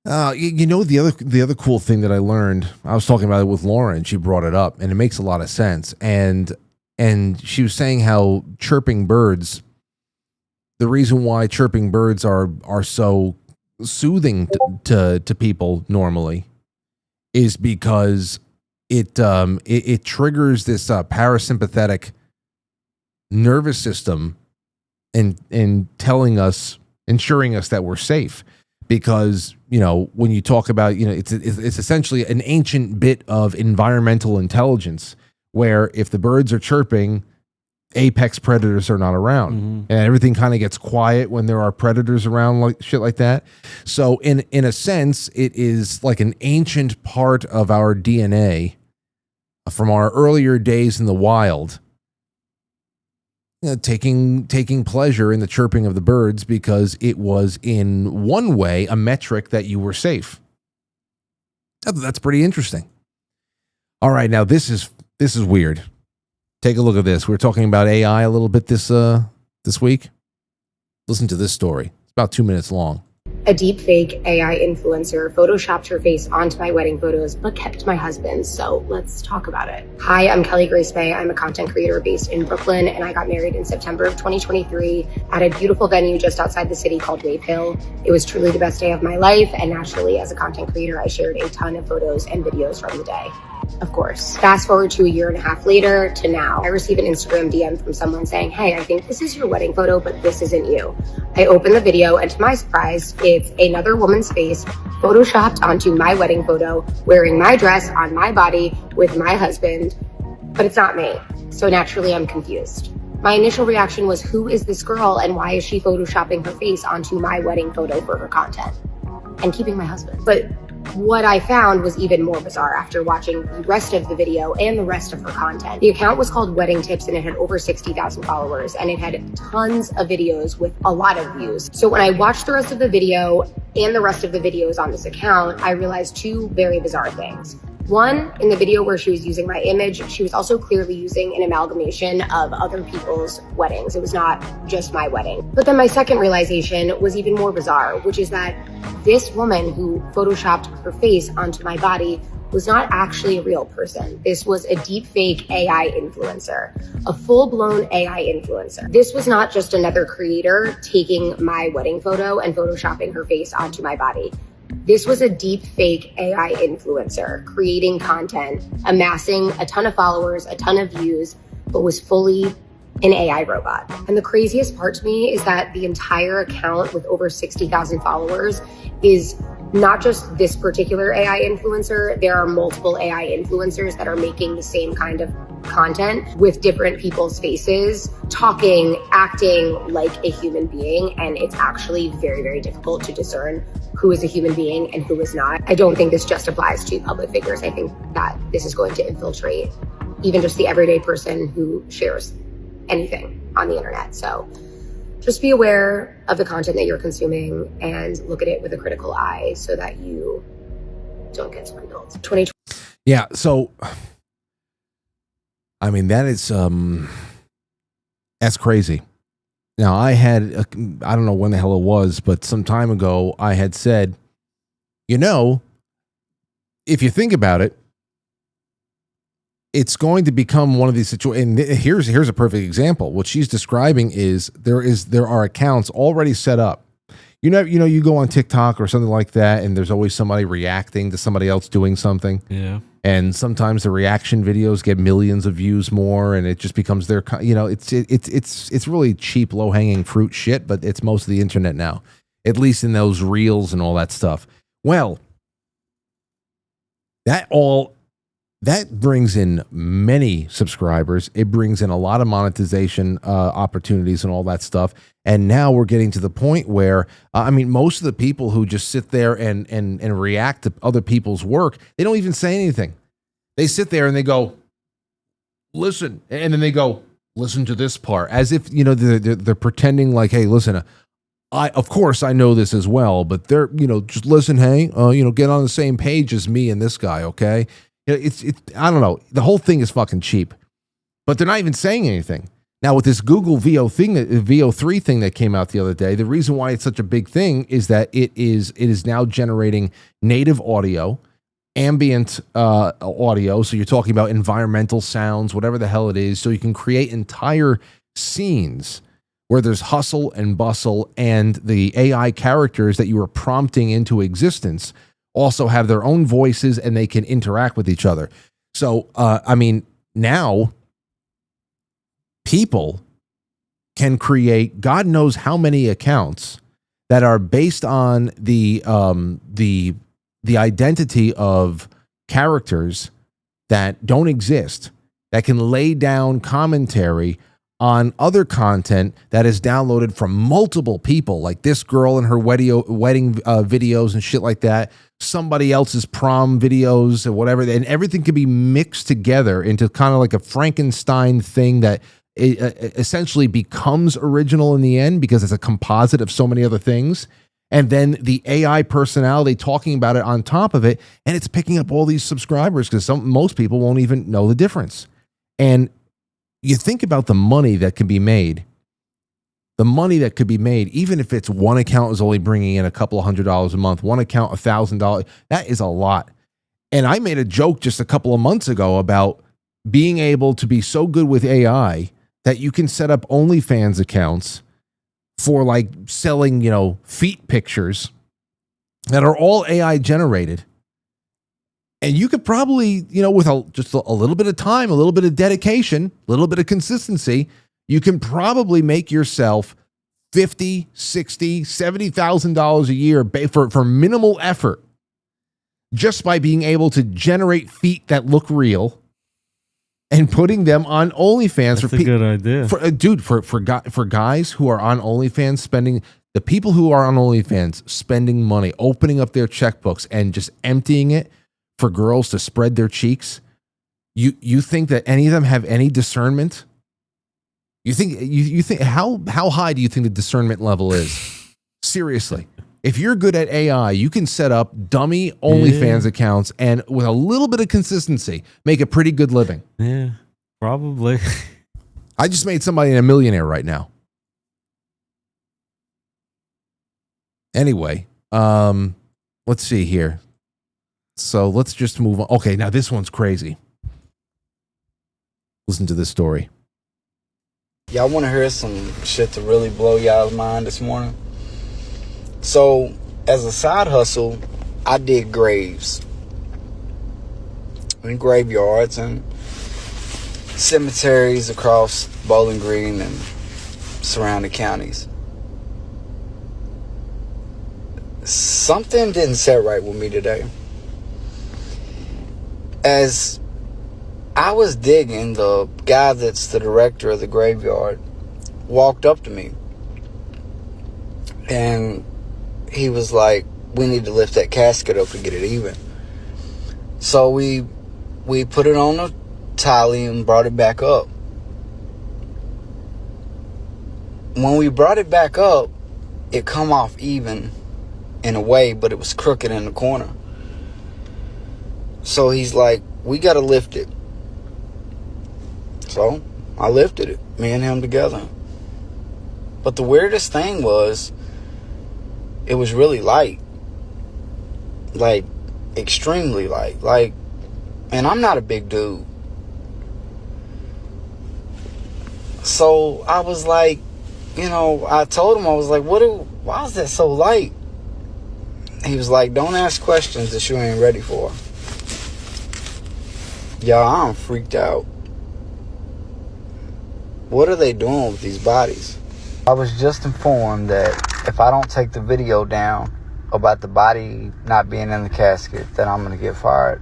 You know, the other cool thing that I learned, I was talking about it with Laura, and she brought it up, and it makes a lot of sense. And she was saying how chirping birds, the reason why chirping birds are so soothing to people normally is because it triggers this parasympathetic nervous system and ensuring us that we're safe. Because, you know, when you talk about, you know, it's essentially an ancient bit of environmental intelligence where if the birds are chirping, apex predators are not around. Mm-hmm. And everything kind of gets quiet when there are predators around, like shit like that. So in a sense, it is like an ancient part of our DNA from our earlier days in the wild. You know, taking pleasure in the chirping of the birds because it was in one way a metric that you were safe. That's pretty interesting. All right, now this is weird. Take a look at this. We were talking about AI a little bit this week. Listen to this story. It's about 2 minutes long. A deepfake AI influencer photoshopped her face onto my wedding photos, but kept my husband's, so let's talk about it. Hi, I'm Kelly Grace May. I'm a content creator based in Brooklyn, and I got married in September of 2023 at a beautiful venue just outside the city called Wave Hill. It was truly the best day of my life, and naturally, as a content creator, I shared a ton of photos and videos from the day. Of course. Fast forward to a year and a half later to now, I receive an Instagram DM from someone saying, hey, I think this is your wedding photo, but this isn't you. I open the video, and to my surprise, it's another woman's face photoshopped onto my wedding photo, wearing my dress on my body with my husband, but it's not me. So naturally, I'm confused. My initial reaction was, who is this girl and why is she photoshopping her face onto my wedding photo for her content and keeping my husband? But what I found was even more bizarre after watching the rest of the video and the rest of her content. The account was called Wedding Tips and it had over 60,000 followers and it had tons of videos with a lot of views. So when I watched the rest of the video and the rest of the videos on this account, I realized two very bizarre things. One, in the video where she was using my image, she was also clearly using an amalgamation of other people's weddings. It was not just my wedding. But then my second realization was even more bizarre, which is that this woman who photoshopped her face onto my body was not actually a real person. This was a deepfake AI influencer, a full-blown AI influencer. This was not just another creator taking my wedding photo and photoshopping her face onto my body. This was a deepfake AI influencer creating content, amassing a ton of followers, a ton of views, but was fully an AI robot. And the craziest part to me is that the entire account with over 60,000 followers is not just this particular AI influencer. There are multiple AI influencers that are making the same kind of content with different people's faces, talking, acting like a human being. And it's actually very, very difficult to discern who is a human being and who is not. I don't think this just applies to public figures. I think that this is going to infiltrate even just the everyday person who shares anything on the internet. So just be aware of the content that you're consuming and look at it with a critical eye so that you don't get swindled. 2020. Yeah. So, I mean, that is, that's crazy. Now, I had, I don't know when the hell it was, but some time ago, I had said, you know, if you think about it, it's going to become one of these situations. And here's a perfect example. What she's describing is there are accounts already set up. You know, you go on TikTok or something like that, and there's always somebody reacting to somebody else doing something. Yeah. And sometimes the reaction videos get millions of views more, and it just becomes their, you know, it's really cheap, low hanging fruit shit. But it's most of the internet now. at least in those reels and all that stuff. Well, that brings in many subscribers. It brings in a lot of monetization opportunities and all that stuff. And now we're getting to the point where, most of the people who just sit there and react to other people's work, they don't even say anything. They sit there and they go, listen. And then they go, listen to this part. As if, they're pretending like, hey, listen, of course I know this as well, but they're, just listen, hey, get on the same page as me and this guy, okay? It's I don't know. The whole thing is fucking cheap, but they're not even saying anything. Now with this Google VO3 thing that came out the other day, the reason why it's such a big thing is that it is now generating native audio, ambient audio. So you're talking about environmental sounds, whatever the hell it is. So you can create entire scenes where there's hustle and bustle, and the AI characters that you are prompting into existence also have their own voices and they can interact with each other. So, now people can create God knows how many accounts that are based on the identity of characters that don't exist, that can lay down commentary on other content that is downloaded from multiple people, like this girl and her wedding videos and shit like that, somebody else's prom videos or whatever, and everything can be mixed together into kind of like a Frankenstein thing that essentially becomes original in the end because it's a composite of so many other things. And then the AI personality talking about it on top of it, and it's picking up all these subscribers because most people won't even know the difference. And you think about the money that can be made. The money that could be made, even if it's one account is only bringing in a couple of $100 a month, one account $1,000, that is a lot. And I made a joke just a couple of months ago about being able to be so good with AI that you can set up OnlyFans accounts for like selling, feet pictures that are all AI generated. And you could probably, with just a little bit of time, a little bit of dedication, a little bit of consistency, you can probably make yourself $50,000, $60,000, $70,000 a year for minimal effort, just by being able to generate feet that look real and putting them on OnlyFans. That's a good idea, for guys who are on OnlyFans, the people who are on OnlyFans spending money, opening up their checkbooks and just emptying it for girls to spread their cheeks. You think that any of them have any discernment? You think how high do you think the discernment level is? Seriously. If you're good at AI, you can set up dummy OnlyFans accounts and with a little bit of consistency, make a pretty good living. Yeah, probably. I just made somebody a millionaire right now. Anyway, let's see here. So let's just move on. Okay, now this one's crazy. Listen to this story. Y'all want to hear some shit to really blow y'all's mind this morning? So, as a side hustle, I dig graves and graveyards and cemeteries across Bowling Green and surrounding counties. Something didn't set right with me today. As I was digging, the guy that's the director of the graveyard walked up to me and he was like, we need to lift that casket up to get it even. So we put it on a tally and brought it back up. When we brought it back up, it come off even in a way, but it was crooked in the corner. So he's like, we got to lift it. So I lifted it, me and him together. But the weirdest thing was, it was really light. Like, extremely light. Like, and I'm not a big dude. So I was like, I told him, I was like, why is that so light? He was like, don't ask questions that you ain't ready for. Y'all, I'm freaked out. What are they doing with these bodies? I was just informed that if I don't take the video down about the body not being in the casket, then I'm going to get fired.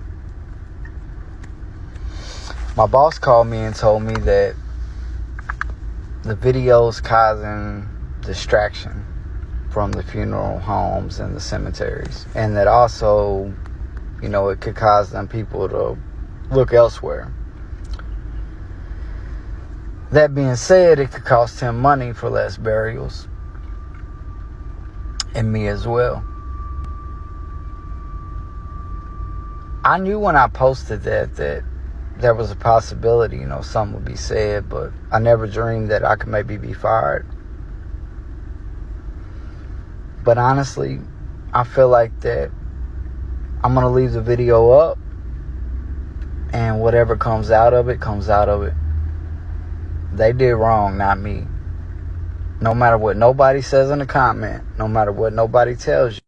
My boss called me and told me that the video's causing distraction from the funeral homes and the cemeteries. And that also, you know, it could cause them people to look elsewhere. That being said, it could cost him money for less burials. And me as well. I knew when I posted that there was a possibility, you know, something would be said, but I never dreamed that I could maybe be fired. But honestly, I feel like that I'm going to leave the video up, and whatever comes out of it, comes out of it. They did wrong, not me. No matter what nobody says in the comment, no matter what nobody tells you.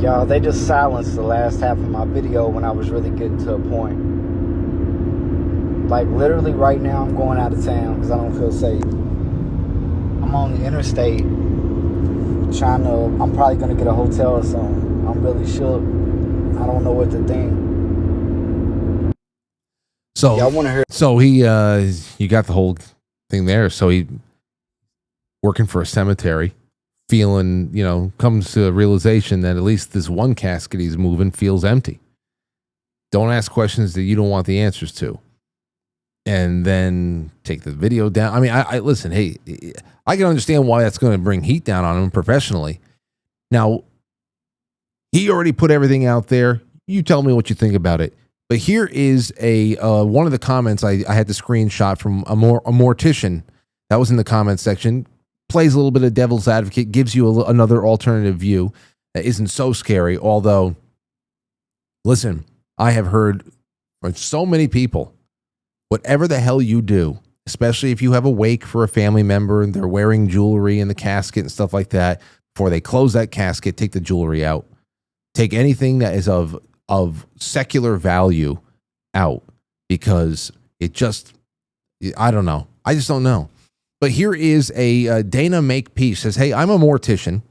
Y'all, they just silenced the last half of my video when I was really getting to a point. Like, literally right now, I'm going out of town because I don't feel safe. I'm on the interstate I'm probably going to get a hotel or something. I'm really shook. I don't know what to think. So, y'all want to hear? So you got the whole thing there. So he working for a cemetery, feeling, you know, comes to a realization that at least this one casket he's moving feels empty. Don't ask questions that you don't want the answers to. And then take the video down. I mean, I listen, hey, I can understand why that's going to bring heat down on him professionally. Now, he already put everything out there. You tell me what you think about it. But here is one of the comments I had to screenshot from a mortician that was in the comment section. Plays a little bit of devil's advocate, gives you another alternative view that isn't so scary. Although, listen, I have heard from so many people, whatever the hell you do, especially if you have a wake for a family member and they're wearing jewelry in the casket and stuff like that, before they close that casket, take the jewelry out. Take anything that is of secular value out, because it just, I don't know. I just don't know. But here is a Dana Makepeace says, hey, I'm a mortician.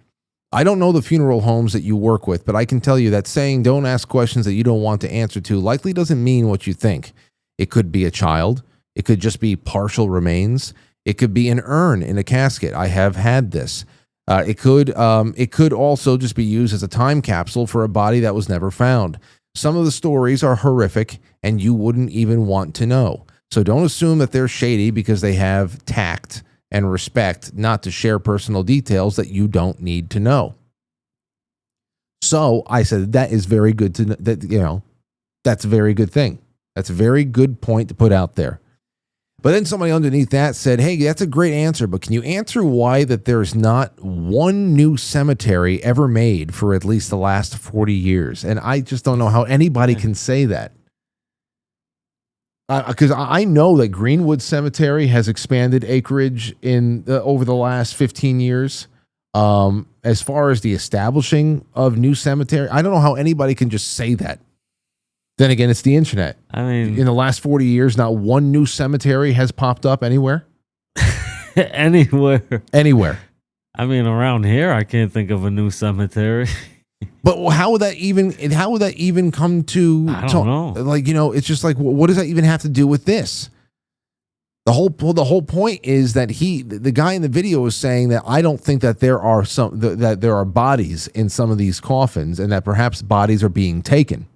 I don't know the funeral homes that you work with, but I can tell you that saying don't ask questions that you don't want to answer to likely doesn't mean what you think. It could be a child. It could just be partial remains. It could be an urn in a casket. I have had this. It could also just be used as a time capsule for a body that was never found. Some of the stories are horrific, and you wouldn't even want to know. So don't assume that they're shady because they have tact and respect not to share personal details that you don't need to know. So I said that is very good to that. You know, that's a very good thing. That's a very good point to put out there. But then somebody underneath that said, hey, that's a great answer, but can you answer why that there's not one new cemetery ever made for at least the last 40 years? And I just don't know how anybody can say that. Because I know that Greenwood Cemetery has expanded acreage in over the last 15 years. As far as the establishing of new cemetery, I don't know how anybody can just say that. Then again, it's the internet. I mean, in the last 40 years, not one new cemetery has popped up anywhere. Anywhere. I mean, around here, I can't think of a new cemetery. But how would that even come to? I don't know. Like, you know, it's just like, what does that even have to do with this? The whole point is that the guy in the video is saying that I don't think that there are bodies in some of these coffins, and that perhaps bodies are being taken.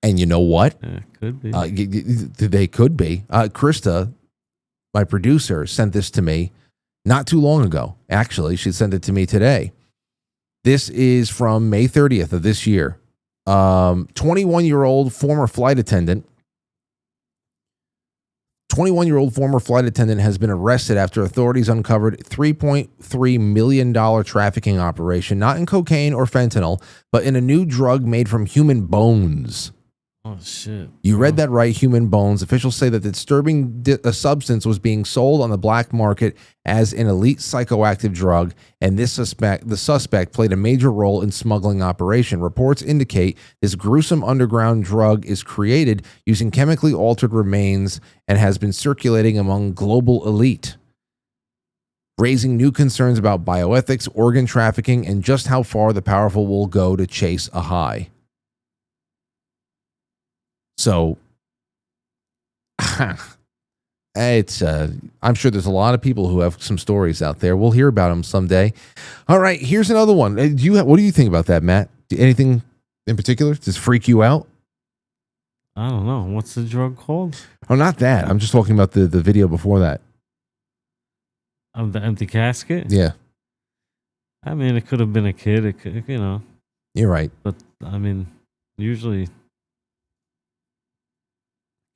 And you know what? Could be. They could be. Krista, my producer, sent this to me not too long ago. Actually, she sent it to me today. This is from May 30th of this year. 21-year-old former flight attendant. 21-year-old former flight attendant has been arrested after authorities uncovered $3.3 million trafficking operation, not in cocaine or fentanyl, but in a new drug made from human bones. Oh, shit. You read that right, human bones. Officials say that the disturbing substance was being sold on the black market as an elite psychoactive drug, and the suspect played a major role in smuggling operation. Reports indicate this gruesome underground drug is created using chemically altered remains and has been circulating among global elite, raising new concerns about bioethics, organ trafficking, and just how far the powerful will go to chase a high. So, it's I'm sure there's a lot of people who have some stories out there. We'll hear about them someday. All right, here's another one. What do you think about that, Matt? Anything in particular? Does it freak you out? I don't know. What's the drug called? Oh, not that. I'm just talking about the video before that. Of the empty casket? Yeah. I mean, it could have been a kid. It could, You're right. But, I mean, usually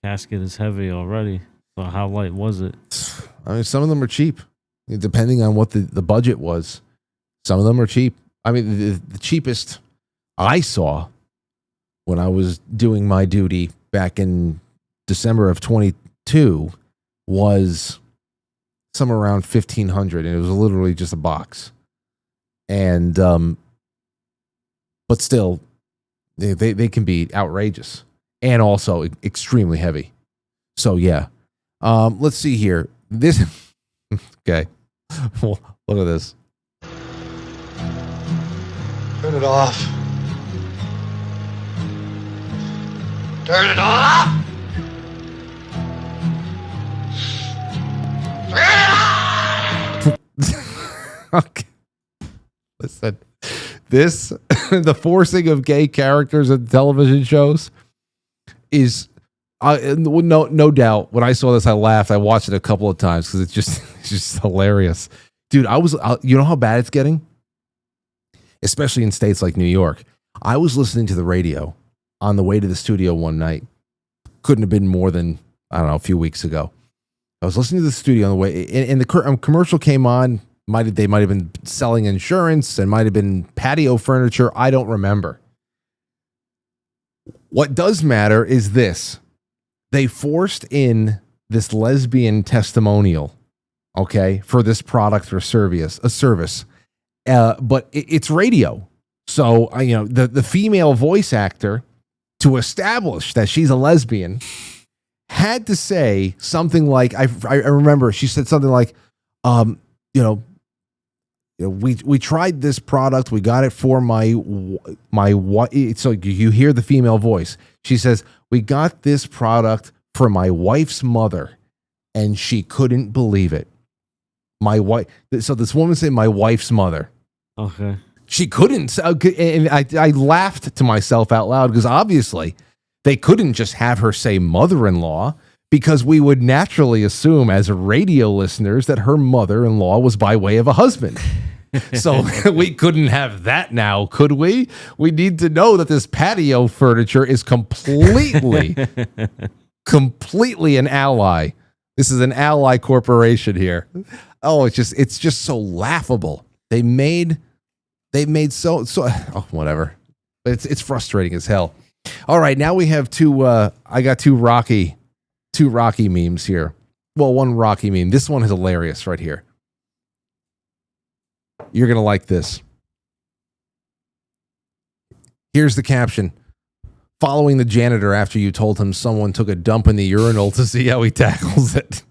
casket is heavy already. So how light was it? I mean, some of them are cheap, depending on what the budget was. Some of them are cheap. I mean, the cheapest I saw when I was doing my duty back in December of 22 was somewhere around $1,500, and it was literally just a box. And but still, they can be outrageous and also extremely heavy. So yeah, let's see here. This okay. Well, look at this. Turn it off. Turn it off! Okay. Listen, this the forcing of gay characters in television shows is no doubt. When I saw this, I laughed. I watched it a couple of times because it's just hilarious, dude. You know how bad it's getting, especially in states like New York. I was listening to the radio on the way to the studio one night. Couldn't have been more than, I don't know, a few weeks ago. I was listening to the studio on the way, and the commercial came on. They might have been selling insurance and might have been patio furniture. I don't remember. What does matter is this. They forced in this lesbian testimonial, okay, for this product or service, but it's radio. So, the female voice actor, to establish that she's a lesbian, had to say something like, I remember she said something like, we tried this product. We got it for my wife. So you hear the female voice. She says, we got this product for my wife's mother, and she couldn't believe it. My wife. So this woman said, my wife's mother. Okay. She couldn't. And I laughed to myself out loud because obviously they couldn't just have her say mother-in-law, because we would naturally assume as radio listeners that her mother-in-law was by way of a husband. So we couldn't have that now, could we? We need to know that this patio furniture is completely an ally. This is an ally corporation here. Oh, it's just so laughable. They made so whatever. But it's frustrating as hell. All right, now we have I got two Rocky memes here. Well, one Rocky meme. This one is hilarious right here. You're going to like this. Here's the caption. Following the janitor after you told him someone took a dump in the urinal to see how he tackles it.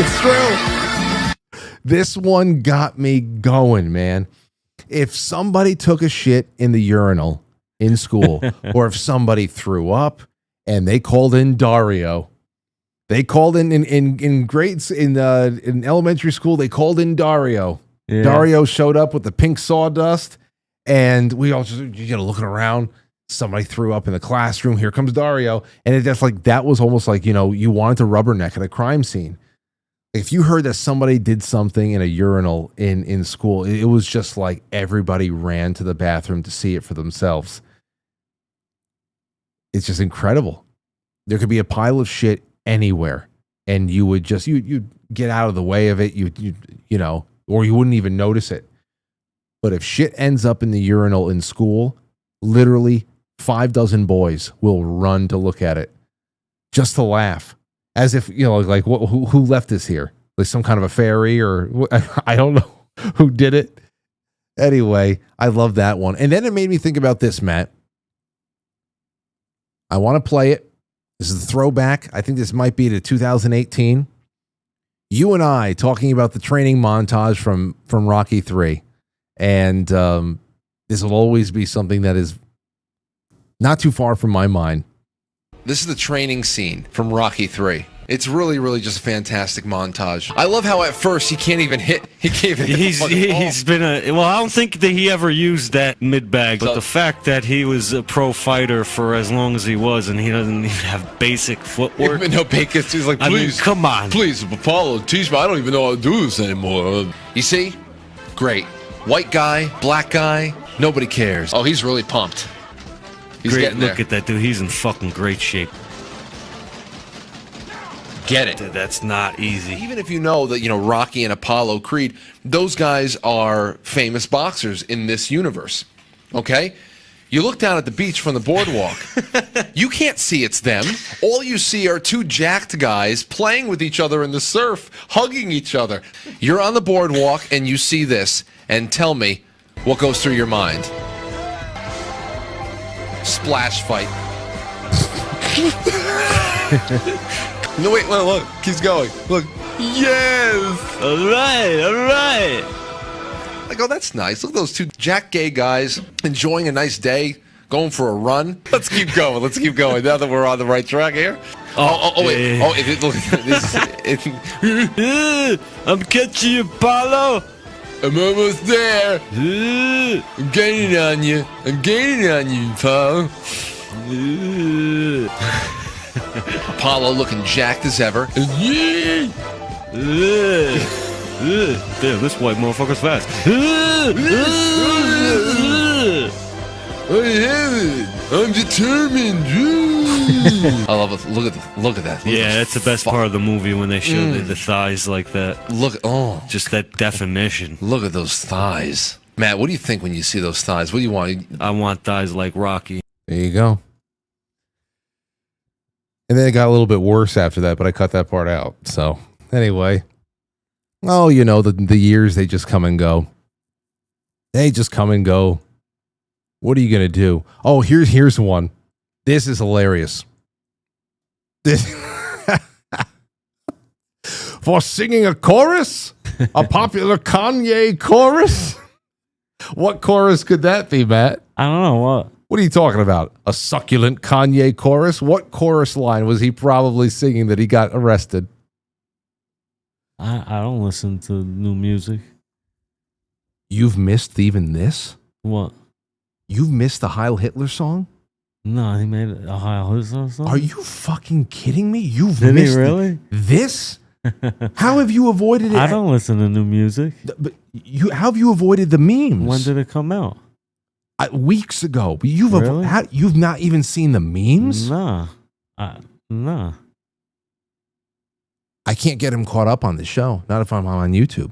It's true. This one got me going, man. If somebody took a shit in the urinal in school, or if somebody threw up and they called in Dario, they called in grades in elementary school, they called in Dario. Yeah. Dario showed up with the pink sawdust, and we all just looking around. Somebody threw up in the classroom. Here comes Dario, and it just that was almost like you wanted to rubberneck at a crime scene. If you heard that somebody did something in a urinal in school, it was just like everybody ran to the bathroom to see it for themselves. It's just incredible. There could be a pile of shit anywhere, and you would just you'd get out of the way of it, you know, or you wouldn't even notice it. But if shit ends up in the urinal in school, literally 6 boys will run to look at it just to laugh, as if, you know, like who left this here? Like some kind of a fairy, or I don't know who did it. Anyway, I love that one. And then it made me think about this, Matt. I want to play it. This is a throwback. I think this might be to 2018. You and I talking about the training montage from Rocky 3. And this will always be something that is not too far from my mind. This is the training scene from Rocky 3. It's really, really just a fantastic montage. I love how at first he can't even hit. He's been well, I don't think that he ever used that mid-bag, but the fact that he was a pro fighter for as long as he was, and he doesn't even have basic footwork. No, because he's like, please, I mean, come on. Please, Apollo, teach me. I don't even know how to do this anymore. You see? Great. White guy, black guy, nobody cares. Oh, he's really pumped. He's getting there. Look at that dude. He's in fucking great shape. Get it. Dude, that's not easy. Even if you know that, you know, Rocky and Apollo Creed, those guys are famous boxers in this universe. Okay? You look down at the beach from the boardwalk. You can't see it's them. All you see are 2 jacked guys playing with each other in the surf, hugging each other. You're on the boardwalk and you see this, and tell me what goes through your mind. Splash fight. No, wait, look, keeps going. Look. Yes! All right. Like, oh, that's nice. Look at those 2 jack gay guys enjoying a nice day, going for a run. Let's keep going. Now that we're on the right track here. Wait. Oh, look at this. I'm catching you, Apollo. I'm almost there. I'm gaining on you, Apollo. Apollo looking jacked as ever. Damn, this white motherfucker's fast. I'm determined. I love it. Look at that. Yeah, that's the best part of the movie, when they show the thighs like that. Just that definition. Look at those thighs. Matt, what do you think when you see those thighs? What do you want? I want thighs like Rocky. There you go. And then it got a little bit worse after that, but I cut that part out. So anyway, oh, you know, the years, they just come and go. What are you gonna do? Oh, here's one. This is hilarious. This for singing a chorus, a popular Kanye chorus. What chorus could that be, Matt? I don't know what. What are you talking about? A succulent Kanye chorus? What chorus line was he probably singing that he got arrested? I don't listen to new music. You've missed even this? What? You've missed the Heil Hitler song? No, he made a Heil Hitler song? Are you fucking kidding me? You've Did missed he really? This? How have you avoided it? I don't listen to new music. But how have you avoided the memes? When did it come out? Weeks ago. But you've not even seen the memes? Nah. Nah. I can't get him caught up on the show. Not if I'm on YouTube.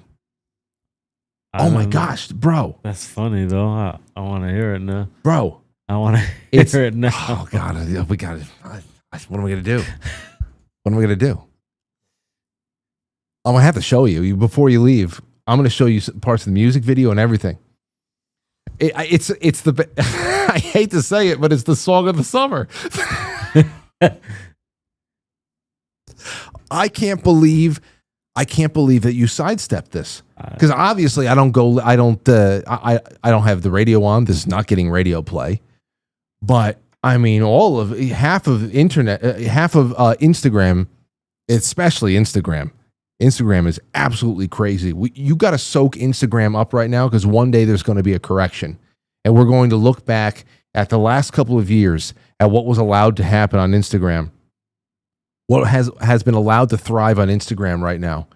Oh my gosh, bro. That's funny though. I want to hear it now. Bro. I want to hear it now. Oh God, we got it. What am I going to do? What am I going to do? I'm going to have to show you before you leave. I'm going to show you parts of the music video and everything. It's the I hate to say it, but it's the song of the summer. I can't believe that you sidestepped this, because obviously I don't have the radio on. This is not getting radio play, but I mean half of Instagram, especially Instagram. Instagram is absolutely crazy. You got to soak Instagram up right now, because one day there's going to be a correction, and we're going to look back at the last couple of years at what was allowed to happen on Instagram. What has been allowed to thrive on Instagram right now.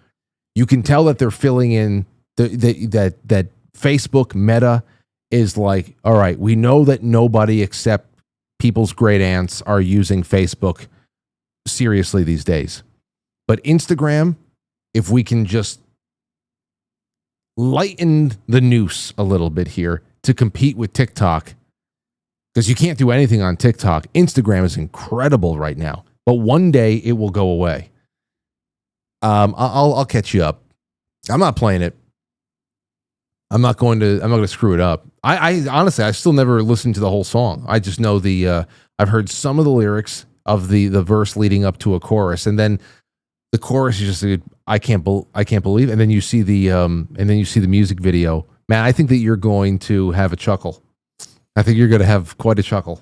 You can tell that they're filling in that Facebook Meta is like, all right, we know that nobody except people's great aunts are using Facebook seriously these days. But Instagram, if we can just lighten the noose a little bit here to compete with TikTok, because you can't do anything on TikTok. Instagram is incredible right now, but one day it will go away. I'll catch you up. I'm not playing it. I'm not going to screw it up. I honestly, I still never listened to the whole song. I just know I've heard some of the lyrics of the verse leading up to a chorus, and then the chorus is just I can't believe. And then you see the music video. Man, I think that you're going to have a chuckle. I think you're going to have quite a chuckle.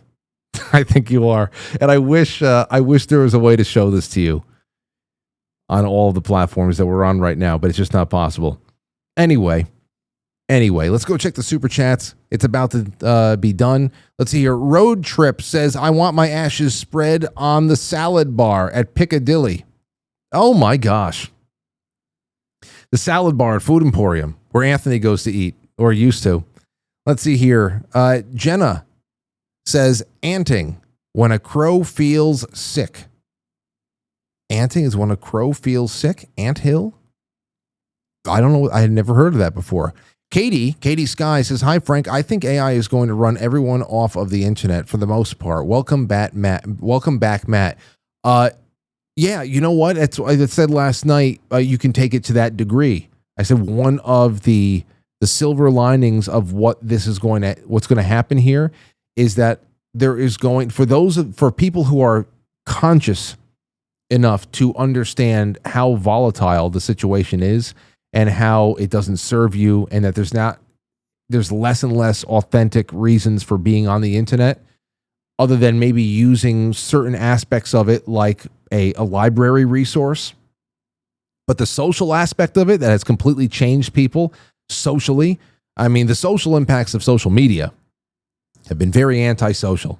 I think you are, and I wish there was a way to show this to you on all the platforms that we're on right now, but it's just not possible. Anyway, let's go check the super chats. It's about to be done. Let's see here. Road Trip says, I want my ashes spread on the salad bar at Piccadilly. Oh my gosh. The salad bar at Food Emporium, where Anthony goes to eat, or used to. Let's see here. Jenna says, anting, when a crow feels sick. Anting is when a crow feels sick? Anthill? I don't know. I had never heard of that before. Katie Sky says, hi, Frank. I think AI is going to run everyone off of the internet for the most part. Welcome back, Matt. Yeah, you know what? I said last night, you can take it to that degree. I said one of the silver linings of what's going to happen here is that there is going, for people who are conscious enough to understand how volatile the situation is and how it doesn't serve you, and that there's less and less authentic reasons for being on the internet, other than maybe using certain aspects of it like a library resource. But the social aspect of it that has completely changed people socially, I mean, the social impacts of social media have been very antisocial.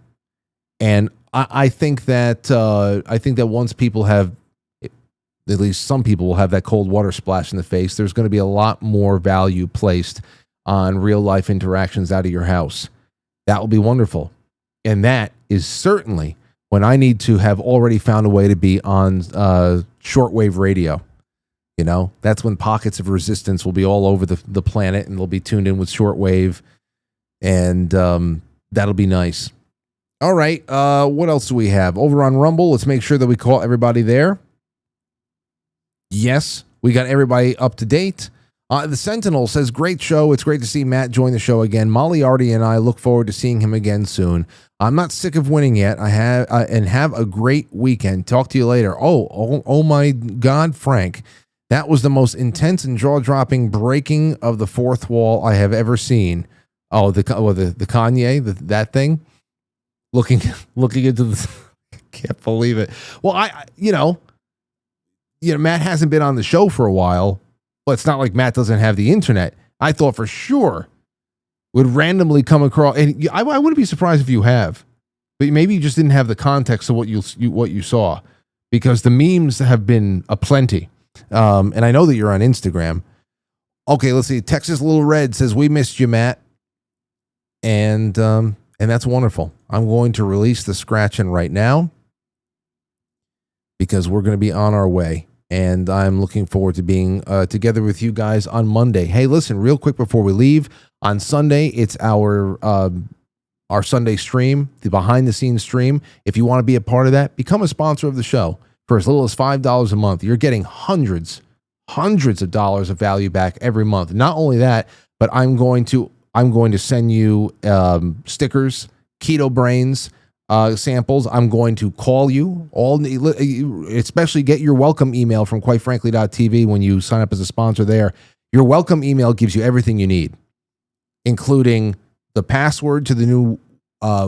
And I think that once people have, at least some people will have that cold water splash in the face, there's going to be a lot more value placed on real life interactions out of your house. That will be wonderful. And that is certainly when I need to have already found a way to be on shortwave radio. You know, that's when pockets of resistance will be all over the planet, and they'll be tuned in with shortwave, and that'll be nice. All right, what else do we have? Over on Rumble, let's make sure that we call everybody there. Yes, we got everybody up to date. The Sentinel says, great show. It's great to see Matt join the show again. Molly Artie and I look forward to seeing him again soon. I'm not sick of winning yet. Have a great weekend. Talk to you later. Oh my God, Frank. That was the most intense and jaw-dropping breaking of the fourth wall I have ever seen. Oh, the Kanye, that thing. Looking into the, can't believe it. Well, Matt hasn't been on the show for a while, but it's not like Matt doesn't have the internet. I thought for sure would randomly come across, and I wouldn't be surprised if you have, but maybe you just didn't have the context of what you saw, because the memes have been aplenty. And I know that you're on Instagram. Okay, let's see. Texas Little Red says, we missed you, Matt. And that's wonderful. I'm going to release the scratching right now because we're going to be on our way. And I'm looking forward to being together with you guys on Monday. Hey, listen, real quick before we leave, on Sunday, it's our Sunday stream, the behind-the-scenes stream. If you want to be a part of that, become a sponsor of the show. For as little as $5 a month, you're getting hundreds of dollars of value back every month. Not only that, but I'm going to send you stickers, Keto Brainz samples. I'm going to call you, especially get your welcome email from quitefrankly.tv when you sign up as a sponsor there. Your welcome email gives you everything you need, including the password to the new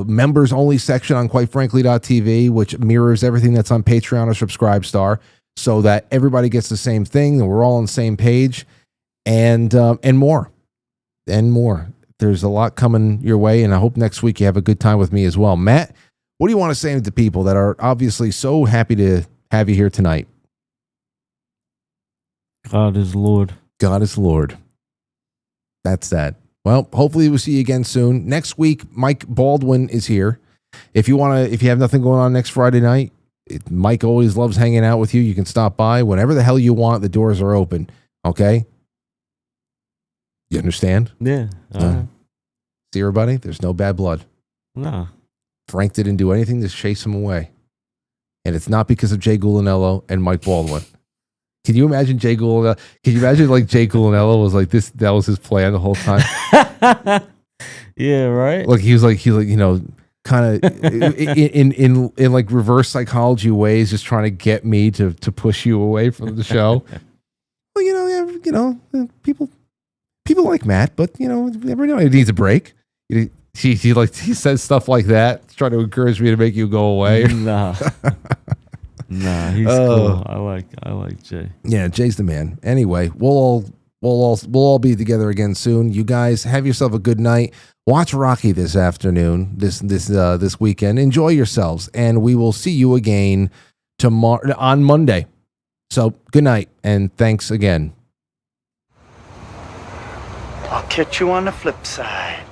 members only section on quitefrankly.tv, which mirrors everything that's on Patreon or Subscribestar, so that everybody gets the same thing and we're all on the same page, and more. There's a lot coming your way, and I hope next week you have a good time with me as well. Matt, what do you want to say to people that are obviously so happy to have you here tonight? God is Lord. God is Lord. That's that. Well, hopefully we'll see you again soon. Next week, Mike Baldwin is here. If you have nothing going on next Friday night, Mike always loves hanging out with you. You can stop by whenever the hell you want. The doors are open. Okay? You understand? Yeah. Right. See everybody? There's no bad blood. No. Frank didn't do anything to chase him away. And it's not because of Jay Gulanello and Mike Baldwin. Can you imagine Jay Gulanello? Can you imagine like Jay Gulanello was like this? That was his plan the whole time. Yeah, right. Like he was like kind of in like reverse psychology ways, just trying to get me to push you away from the show. Well, people like Matt, but every now and then he needs a break. He says stuff like that, to try to encourage me to make you go away. Nah, he's cool. I like Jay. Yeah, Jay's the man. Anyway, we'll all be together again soon. You guys have yourself a good night. Watch Rocky this afternoon, this weekend. Enjoy yourselves, and we will see you again tomorrow on Monday. So good night, and thanks again. I'll catch you on the flip side.